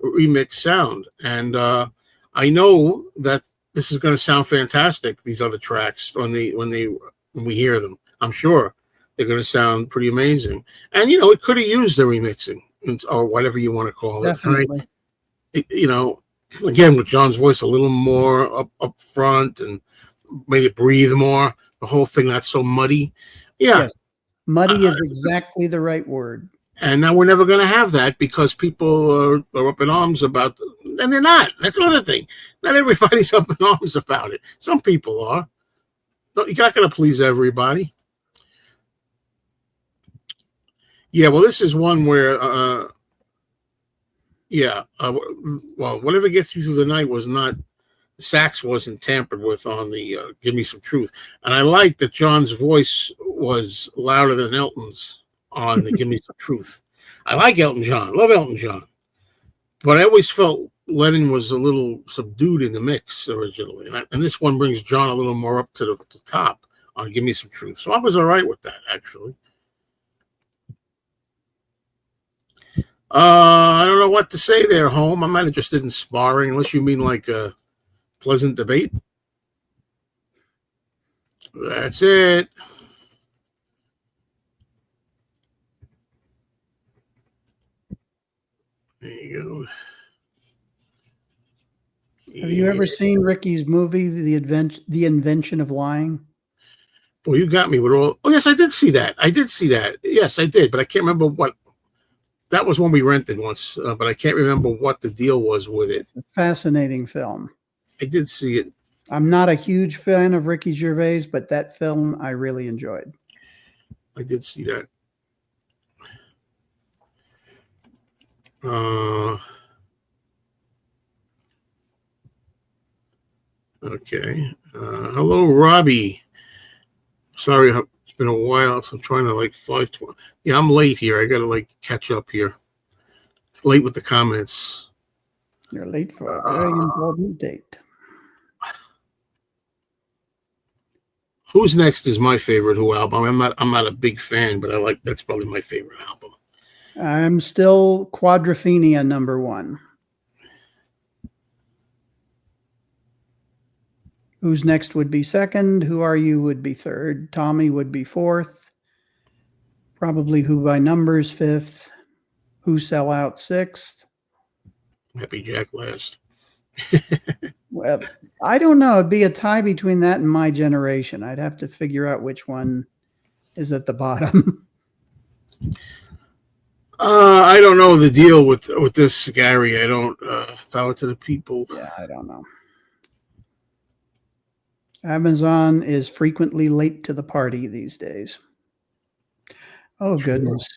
Remix sound. And I know that this is going to sound fantastic, these other tracks, when we hear them. I'm sure they're going to sound pretty amazing. And, it could have used the remixing, or whatever you want to call it, right? Definitely. Again, with John's voice a little more up front and maybe breathe more, the whole thing not so muddy. Yeah. Yes. Muddy is exactly the right word. And now we're never going to have that because people are up in arms about, and they're not. That's another thing. Not everybody's up in arms about it. Some people are. No, you're not going to please everybody. Yeah, well, this is one where, well, whatever gets you through the night was not, sax wasn't tampered with on the Give Me Some Truth. And I like that John's voice was louder than Elton's on the Give Me Some Truth. I like Elton John. Love Elton John. But I always felt Lennon was a little subdued in the mix originally. And this one brings John a little more up to the top on Give Me Some Truth. So I was all right with that, actually. I don't know what to say there, home. I'm not interested in sparring unless you mean like a pleasant debate. That's it. There you go. Have you ever seen Ricky's movie, The Invention of Lying? Well, you got me with all. Oh, yes, I did see that. Yes, I did, but I can't remember what. That was one we rented once, but I can't remember what the deal was with it. Fascinating film. I did see it. I'm not a huge fan of Ricky Gervais, but that film I really enjoyed. I did see that. Okay. Hello, Robbie. Sorry, it's been a while. So I'm trying to 5:20. Yeah, I'm late here. I got to catch up here. Late with the comments. You're late for a very important date. Who's Next is my favorite Who album. I'm not a big fan, but that's probably my favorite album. I'm still Quadrophenia #1. Who's Next would be second. Who Are You would be third. Tommy would be fourth. Probably Who by Numbers fifth. Who Sell Out sixth. Happy Jack last. Well, I don't know. It'd be a tie between that and My Generation. I'd have to figure out which one is at the bottom. I don't know the deal with this, Gary. I don't. Power to the people. Yeah, I don't know. Amazon is frequently late to the party these days. Oh, goodness.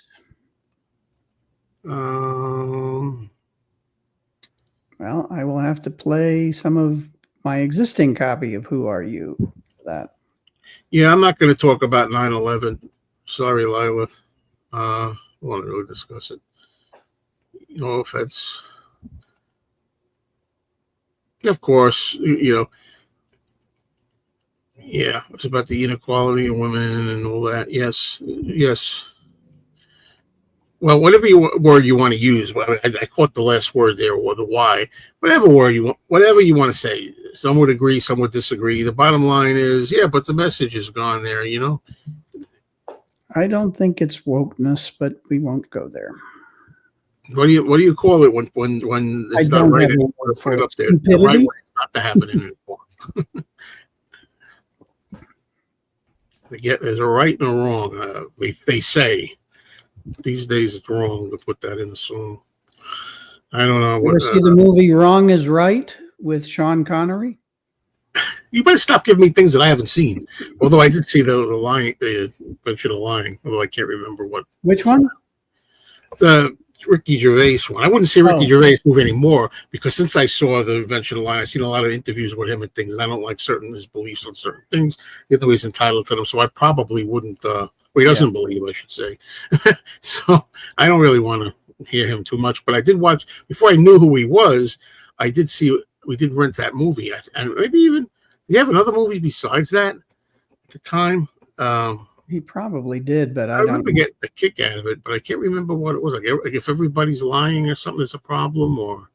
Well, I will have to play some of my existing copy of Who Are You for that. Yeah, I'm not going to talk about 9/11. Sorry, Lila. I want to really discuss it. No offense. Of course, yeah, it's about the inequality of women and all that. Yes, yes. Well, whatever word you want to use. Well, I caught the last word there, or the why. Whatever word you want, whatever you want to say. Some would agree, some would disagree. The bottom line is, yeah, but the message is gone there. I don't think it's wokeness, but we won't go there. What do you call it when it's not right anymore? Put it up there. The right way is not to have it anymore. There's a right and a wrong. They say these days it's wrong to put that in a song. I don't know. You ever see the movie Wrong is Right with Sean Connery? You better stop giving me things that I haven't seen. Although I did see the lying, the Adventure of Lying. Although I can't remember what. Which one? The Ricky Gervais one. I wouldn't see Ricky Gervais movie anymore because since I saw the Adventure of the Line, I've seen a lot of interviews with him and things, and I don't like his beliefs on certain things. Even though he's entitled to them, so I probably wouldn't. He doesn't believe, I should say. So I don't really want to hear him too much. But I did watch before I knew who he was. I did see. We did rent that movie, and maybe even. Do you have another movie besides that at the time? He probably did, but I remember getting a kick out of it, but I can't remember what it was. Like if everybody's lying or something, there's a problem, or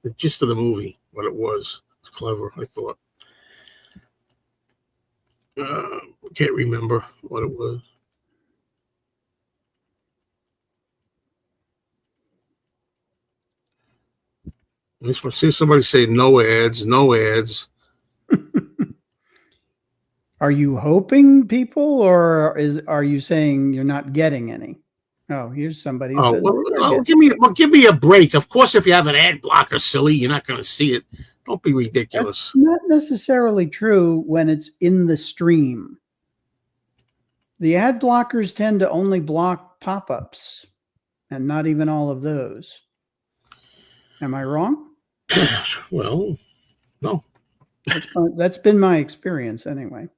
the gist of the movie, what it was. It's clever, I thought. Can't remember what it was. I just want to see somebody say no ads, no ads. Are you hoping people, or are you saying you're not getting any? Oh, here's somebody who says, give me a break. Of course, if you have an ad blocker, silly, you're not going to see it. Don't be ridiculous. That's not necessarily true when it's in the stream. The ad blockers tend to only block pop-ups, and not even all of those. Am I wrong? Well, no. That's been my experience anyway.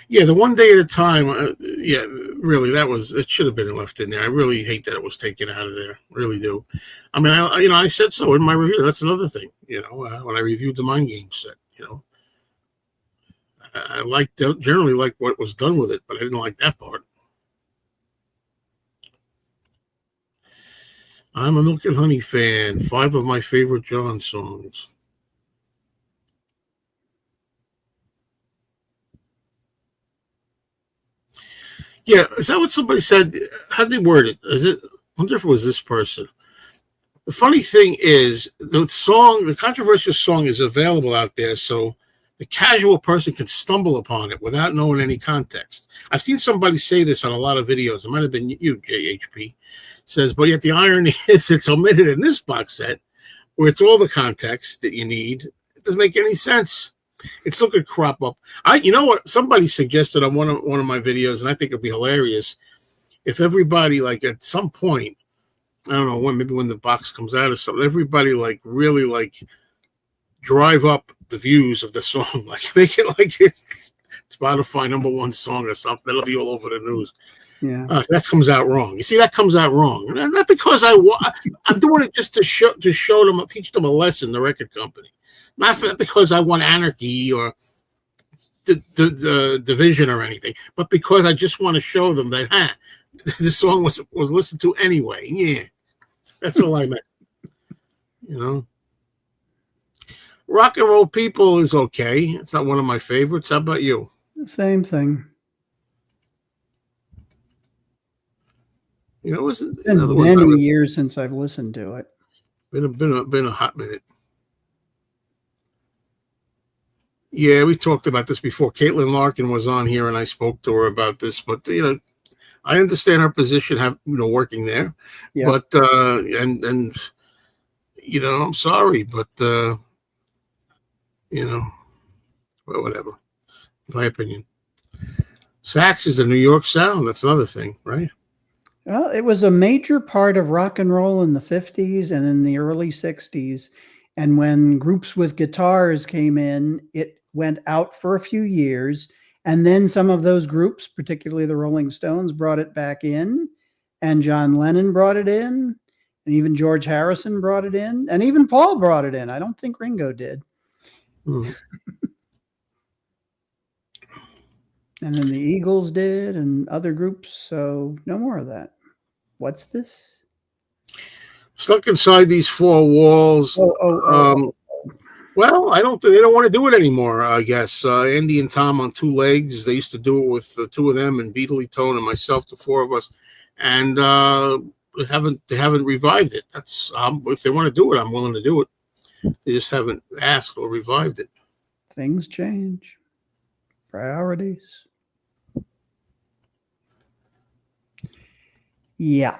Yeah, the one day at a time. Yeah, really, it should have been left in there. I really hate that it was taken out of there. Really do. I mean, I said so in my review. That's another thing. When I reviewed the Mind Game set, I generally like what was done with it, but I didn't like that part. I'm a Milk and Honey fan. 5 of my favorite John songs. Yeah, is that what somebody said? How did they word it? I wonder if it was this person. The funny thing is, the controversial song is available out there, so the casual person can stumble upon it without knowing any context. I've seen somebody say this on a lot of videos. It might have been you, JHP. Says, but yet the irony is it's omitted in this box set where it's all the context that you need. It doesn't make any sense. It still could crop up. You know what? Somebody suggested on one of my videos, and I think it'd be hilarious if everybody, like at some point, I don't know when, maybe when the box comes out or something, everybody really drive up the views of the song, like make it like it's Spotify #1 song or something. That'll be all over the news. Yeah, that comes out wrong. You see, that comes out wrong, and not because I'm doing it just to show them, teach them a lesson. The record company. Not because I want anarchy or the division or anything, but because I just want to show them that the song was listened to anyway. Yeah, that's all I meant. Rock and Roll People is okay. It's not one of my favorites. How about you? Same thing. It's been many years since I've listened to it. Been a hot minute. Yeah, we talked about this before. Caitlin Larkin was on here, and I spoke to her about this. But I understand her position, working there. Yeah. But and I'm sorry, but well, whatever. My opinion. Sax is the New York sound. That's another thing, right? Well, it was a major part of rock and roll in the 50s and in the early 60s. And when groups with guitars came in, it went out for a few years. And then some of those groups, particularly the Rolling Stones, brought it back in. And John Lennon brought it in. And even George Harrison brought it in. And even Paul brought it in. I don't think Ringo did. Mm. And then the Eagles did and other groups. So no more of that. What's this? Stuck inside these four walls. Well, I don't. They don't want to do it anymore. I guess Andy and Tom on two legs. They used to do it with the two of them and Beatley, Tone, and myself, the four of us, and they haven't revived it. That's if they want to do it, I'm willing to do it. They just haven't asked or revived it. Things change. Priorities. Yeah.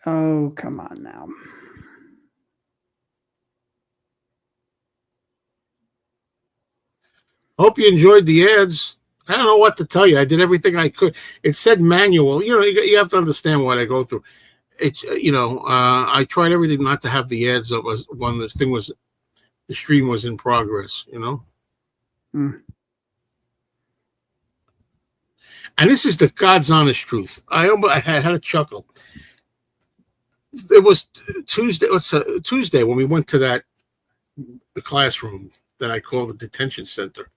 Oh, come on now. Hope you enjoyed the ads. I don't know what to tell you. I did everything I could. It said manual. You know, you have to understand what I go through. It's I tried everything not to have the ads up when the stream was in progress. Mm. And this is the God's honest truth. I had a chuckle. It was Tuesday. Tuesday when we went to the classroom that I call the detention center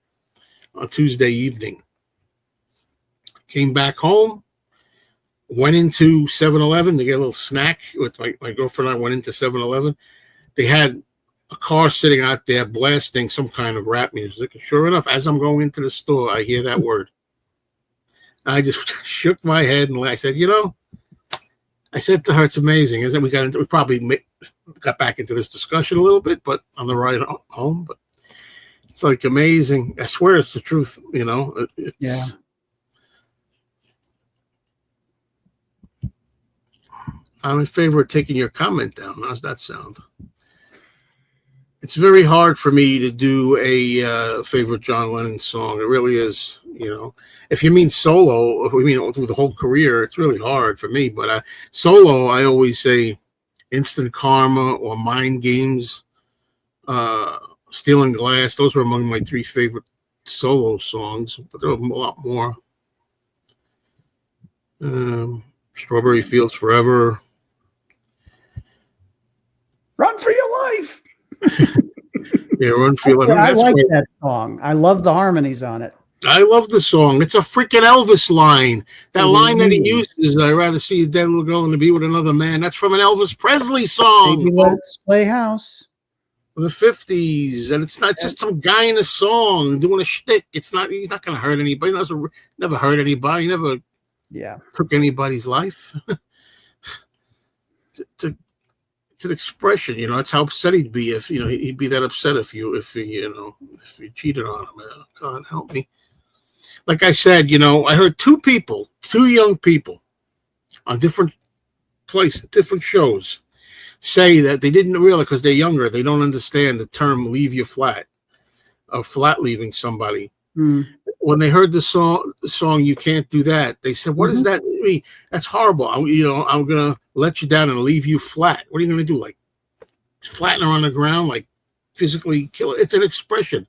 on Tuesday evening. Came back home, went into 7-Eleven to get a little snack with my girlfriend. I went into 7-Eleven. They had a car sitting out there blasting some kind of rap music. And sure enough, as I'm going into the store, I hear that word. I just shook my head and I said, I said to her, it's amazing. I said, we probably got back into this discussion a little bit, but on the ride home, but it's like amazing. I swear it's the truth. Yeah. I'm in favor of taking your comment down. How's that sound? It's very hard for me to do a favorite John Lennon song. It really is. If you mean solo, if we mean through the whole career, it's really hard for me. But solo, I always say Instant Karma or Mind Games, Stealing Glass. Those were among my three favorite solo songs, but there were a lot more. Strawberry Fields Forever. Run for your life. Yeah, Run for Your Life. I like that song. I love the harmonies on it. I love the song. It's a freaking Elvis line. That line that he uses, I'd rather see a dead little girl than to be with another man. That's from an Elvis Presley song. Maybe Let's Play House. From the 50s. And it's not just some guy in a song doing a shtick. He's not going to hurt anybody. He never hurt anybody. He never took anybody's life. It's an expression, it's how upset he'd be if, he'd be that upset if you cheated on him. God help me. Like I said, I heard two young people on different shows say that they didn't realize, because they're younger, they don't understand the term leave you flat, or flat leaving somebody. Mm. When they heard the song You Can't Do That, they said, what does that mean? That's horrible. I'm going to let you down and leave you flat. What are you going to do? Like flatten her on the ground, like physically kill her? It's an expression.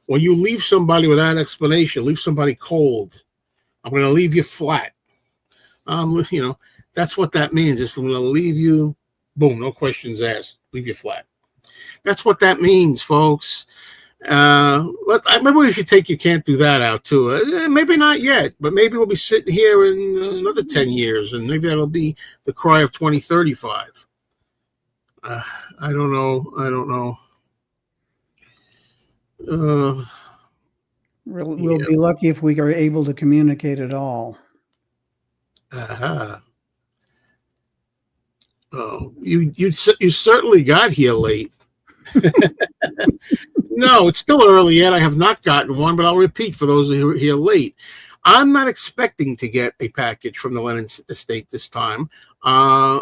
When you leave somebody without explanation, leave somebody cold, I'm going to leave you flat. That's what that means. Just I'm going to leave you, boom, no questions asked, leave you flat. That's what that means, folks. Maybe we should take You Can't Do That out too. Maybe not yet, but maybe we'll be sitting here in another 10 years, and maybe that'll be the cry of 2035. I don't know. We'll be lucky if we are able to communicate at all. Oh, you certainly got here late. No, it's still early yet. I have not gotten one, but I'll repeat for those who are here late. I'm not expecting to get a package from the Lennon estate this time. I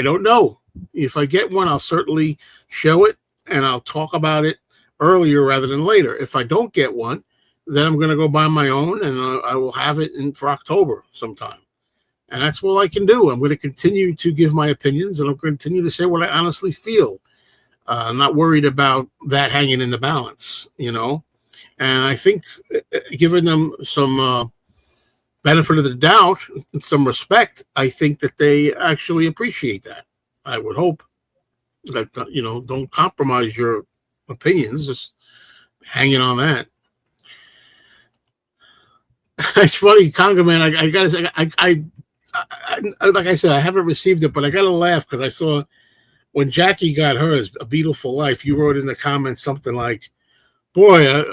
don't know. If I get one, I'll certainly show it and I'll talk about it. earlier rather than later. If I don't get one, then I'm going to go buy my own, and I will have it for October sometime. And that's all I can do. I'm going to continue to give my opinions, and I'm going to continue to say what I honestly feel. I'm not worried about that hanging in the balance, And I think giving them some benefit of the doubt and some respect, I think that they actually appreciate that. I would hope that, don't compromise your opinions, just hanging on that. It's funny, Conga man. I gotta say, I like I said, I haven't received it, but I gotta laugh because I saw when Jackie got hers, A Beetle for Life. You wrote in the comments something like, "Boy,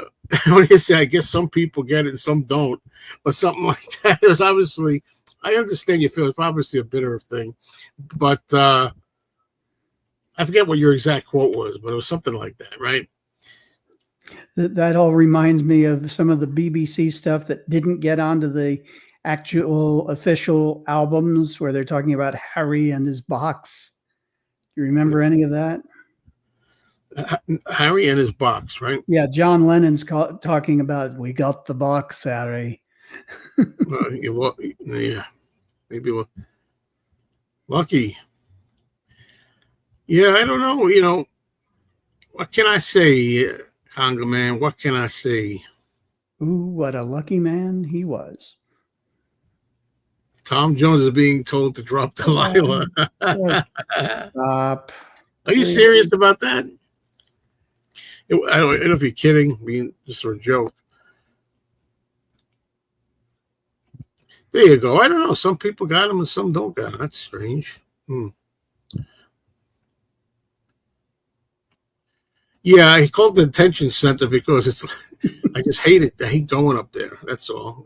what do you say? I guess some people get it and some don't," or something like that. It was obviously, I understand you feel it's obviously a bitter thing, but I forget what your exact quote was, but it was something like that, right? That all reminds me of some of the BBC stuff that didn't get onto the actual official albums where they're talking about Harry and his box. You remember any of that? Harry and his box, right? Yeah, John Lennon's talking about, "We got the box, Harry." Yeah, maybe lucky. Yeah, I don't know. What can I say, Conga man? What can I say? Ooh, what a lucky man he was. Tom Jones is being told to drop Delilah. Stop. Are you serious about that? I don't know if you're kidding, being just for a joke. There you go. I don't know. Some people got them and some don't got them. That's strange. Yeah, he called the detention center because it's. I just hate it. I hate going up there. That's all.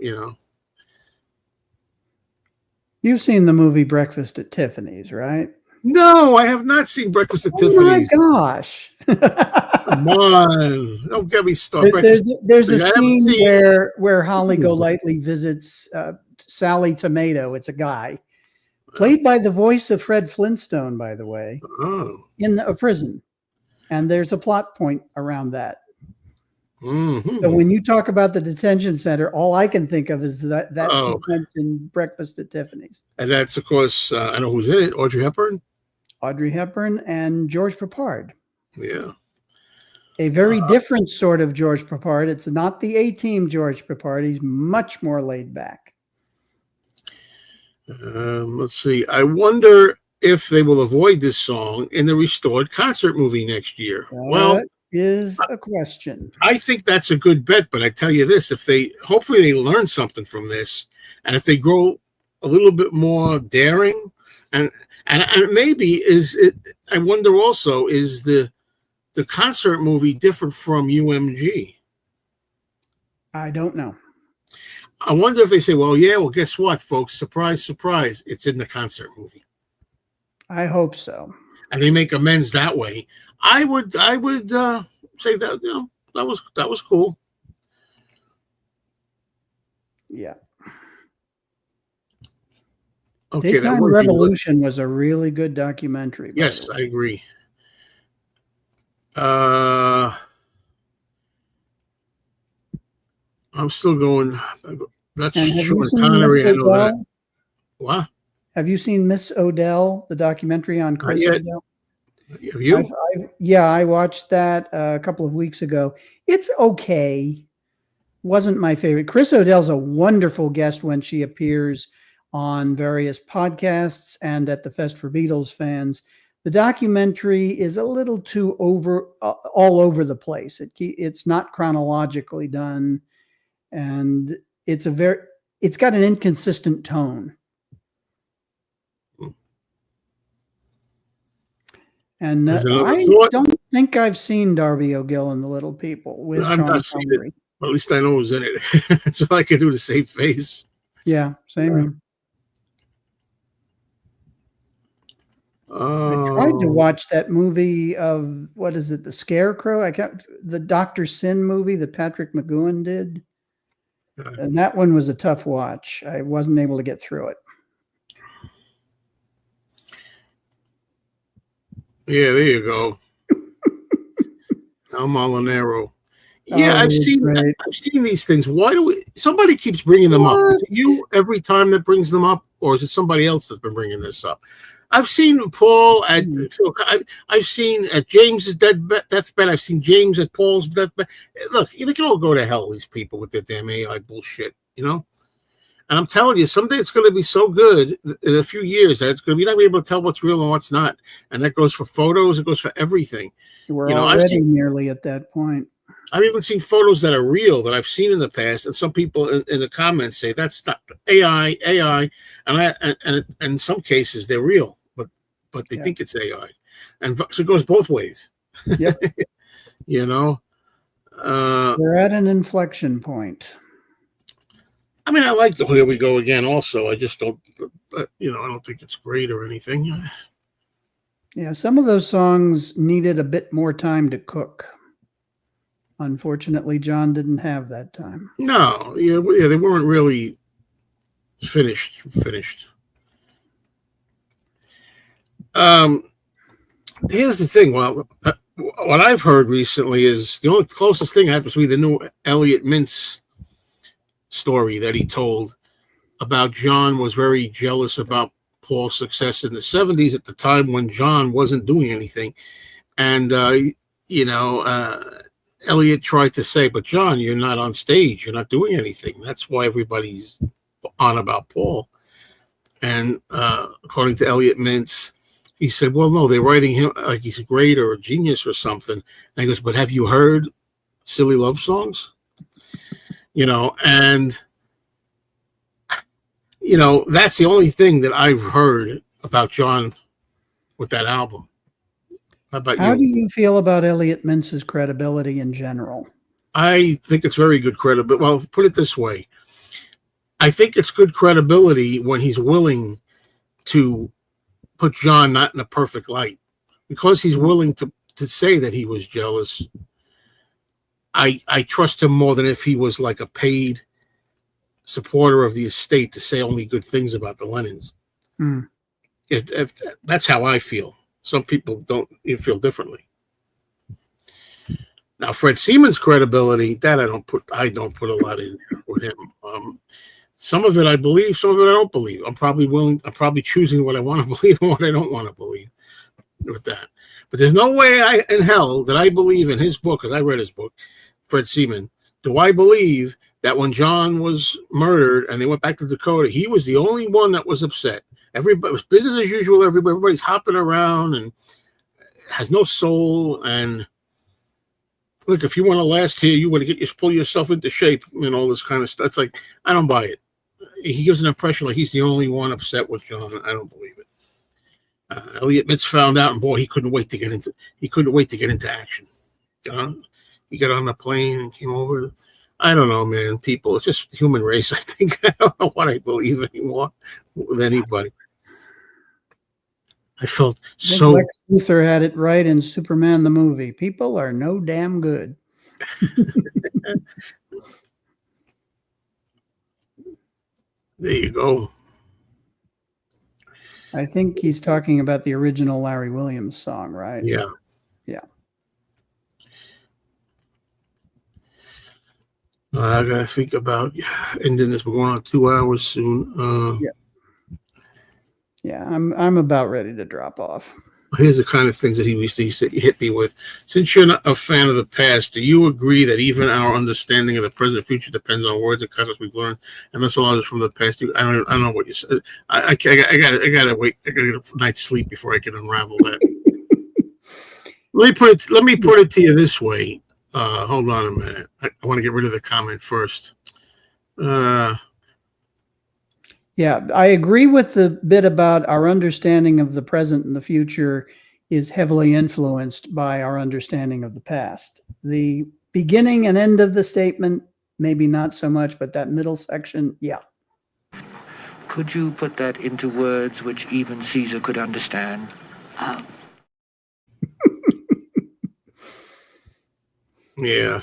You've seen the movie Breakfast at Tiffany's, right? No, I have not seen Breakfast at Tiffany's. Oh my gosh. Come on. Don't get me started. There's a scene where Holly Golightly visits Sally Tomato. It's a guy played by the voice of Fred Flintstone, by the way, in a prison. And there's a plot point around that. Mm-hmm. So when you talk about the detention center, all I can think of is that sequence in Breakfast at Tiffany's. And that's, of course, I know who's in it. Audrey Hepburn. Audrey Hepburn and George Peppard. Yeah. A very different sort of George Peppard. It's not the A-Team George Peppard. He's much more laid back. Let's see. I wonder if they will avoid this song in the restored concert movie next year. That is a question. I think that's a good bet, but I tell you this, hopefully they learn something from this, and if they grow a little bit more daring, and maybe I wonder also, is the concert movie different from UMG? I don't know. I wonder if they say, well, guess what, folks? Surprise, surprise. It's in the concert movie. I hope so. And they make amends that way. I would say that, that was cool. Yeah. Okay. Daytime Revolution was a really good documentary. Yes, I agree. I'm still going. That's Sean Connery. I know that. What? Have you seen Miss Odell, the documentary on Chris Odell? Have you? I watched that a couple of weeks ago. It's okay. Wasn't my favorite. Chris Odell's a wonderful guest when she appears on various podcasts and at the Fest for Beatles fans. The documentary is a little too all over the place. It's not chronologically done, and it's got an inconsistent tone. And I don't think I've seen Darby O'Gill and the Little People with Sean Connery. Well, at least I know who's in it. So I could do the same face. Yeah, same. I tried to watch that movie of, what is it, The Scarecrow? The Dr. Sin movie that Patrick McGowan did. And that one was a tough watch. I wasn't able to get through it. Yeah, there you go. Al Molinaro. Yeah, Oh, great. I've seen these things. Why do we? Somebody keeps bringing them up. Is What? it you every time that brings them up, or is it somebody else that's been bringing this up? I've seen Paul at Phil. I've seen at James's deathbed. I've seen James at Paul's deathbed. Look, they can all go to hell. These people with their damn AI bullshit, you know. And I'm telling you, someday it's going to be so good in a few years that it's going to be not be able to tell what's real and what's not. And that goes for photos. It goes for everything. We're already nearly at that point. I've even seen photos that are real that I've seen in the past, and some people in the comments say that's not AI, and in some cases they're real, but they think it's AI, and so it goes both ways. Yep. You know, we're at an inflection point. I mean, I like the Here We Go Again. Also, I just don't, I don't think it's great or anything. Yeah, some of those songs needed a bit more time to cook. Unfortunately, John didn't have that time. No, they weren't really finished. Here's the thing. Well, what I've heard recently is the only closest thing happens to be the new Elliot Mintz story that he told about John was very jealous about Paul's success in the 70s at the time when John wasn't doing anything. And, Elliot tried to say, but John, you're not on stage. You're not doing anything. That's why everybody's on about Paul. And according to Elliot Mintz, he said, well, no, they're writing him like he's great or a genius or something. And he goes, but have you heard Silly Love Songs? And, that's the only thing that I've heard about John with that album. How about you? How do you feel about Elliot Mintz's credibility in general? I think it's very good credibility. Well, put it this way. I think it's good credibility when he's willing to put John not in a perfect light. Because he's willing to say that he was jealous, I trust him more than if he was like a paid supporter of the estate to say only good things about the Lennons. If that's how I feel. Some people don't feel differently. Now, Fred Seaman's credibility, that I don't put a lot in with him. Some of it I believe, some of it I don't believe. I'm probably choosing what I want to believe and what I don't want to believe with that. But there's no way in hell that I believe in his book, because I read his book, Fred Seaman, do I believe that when John was murdered and they went back to Dakota, he was the only one that was upset. Everybody was business as usual. Everybody's hopping around and has no soul. And look, if you want to last here, you want to pull yourself into shape and all this kind of stuff. It's like, I don't buy it. He gives an impression like he's the only one upset with John. I don't believe it. Elliot Mintz found out, and boy, he couldn't wait to get into action. He got on the plane and came over. I don't know, man. People, it's just the human race. I think I don't know what I believe anymore with anybody. I felt so. Lex Luthor had it right in Superman the movie. People are no damn good. There you go. I think he's talking about the original Larry Williams song, right? Yeah. Yeah. I gotta think about ending this. We're going on 2 hours soon. Yeah, I'm about ready to drop off. Here's the kind of things that he hit me with. Since you're not a fan of the past, do you agree that even our understanding of the present and future depends on words and concepts we've learned, and that's all from the past? I don't know what you said. I gotta wait. I gotta get a night's sleep before I can unravel that. Let me put it to you this way. Hold on a minute. I want to get rid of the comment first. Yeah, I agree with the bit about our understanding of the present and the future is heavily influenced by our understanding of the past. The beginning and end of the statement, maybe not so much, but that middle section, yeah. Could you put that into words which even Caesar could understand? Yeah.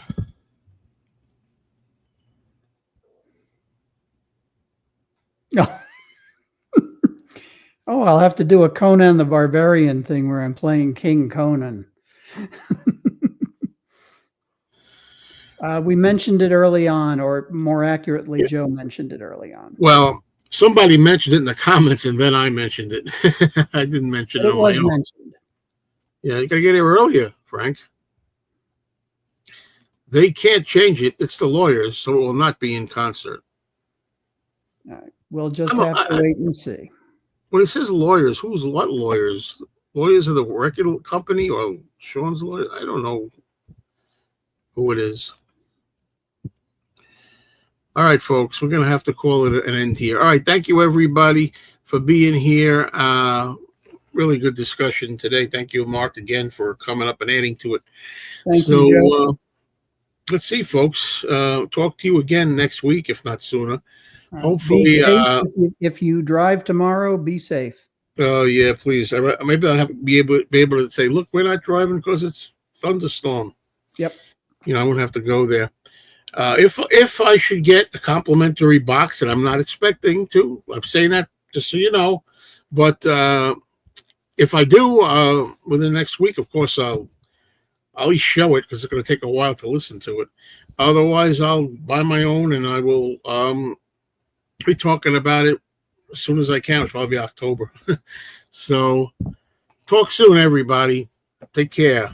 No. Oh, I'll have to do a Conan the Barbarian thing where I'm playing King Conan. We mentioned it early on, or more accurately, Joe mentioned it early on. Well, somebody mentioned it in the comments, and then I mentioned it. I didn't mention But it it on my was own. mentioned. Yeah, you got to get here earlier, Frank. They can't change it. It's the lawyers, so it will not be in concert. All right. We'll just have to wait and see. When it says lawyers, who's what lawyers? Lawyers of the record company or Sean's lawyer? I don't know who it is. All right, folks, we're going to have to call it an end here. All right, thank you, everybody, for being here. Really good discussion today. Thank you, Mark, again, for coming up and adding to it. Thank you, Joe. Let's see, folks. Talk to you again next week, if not sooner. Hopefully, be safe. If you drive tomorrow, be safe. Oh yeah, please. Maybe I'll be able to say, look, we're not driving because it's thunderstorm. Yep. You know, I won't have to go there. If I should get a complimentary box, and I'm not expecting to, I'm saying that just so you know. But if I do within the next week, of course, I'll at least show it because it's going to take a while to listen to it. Otherwise, I'll buy my own, and I will be talking about it as soon as I can. It's probably October. So, talk soon, everybody. Take care.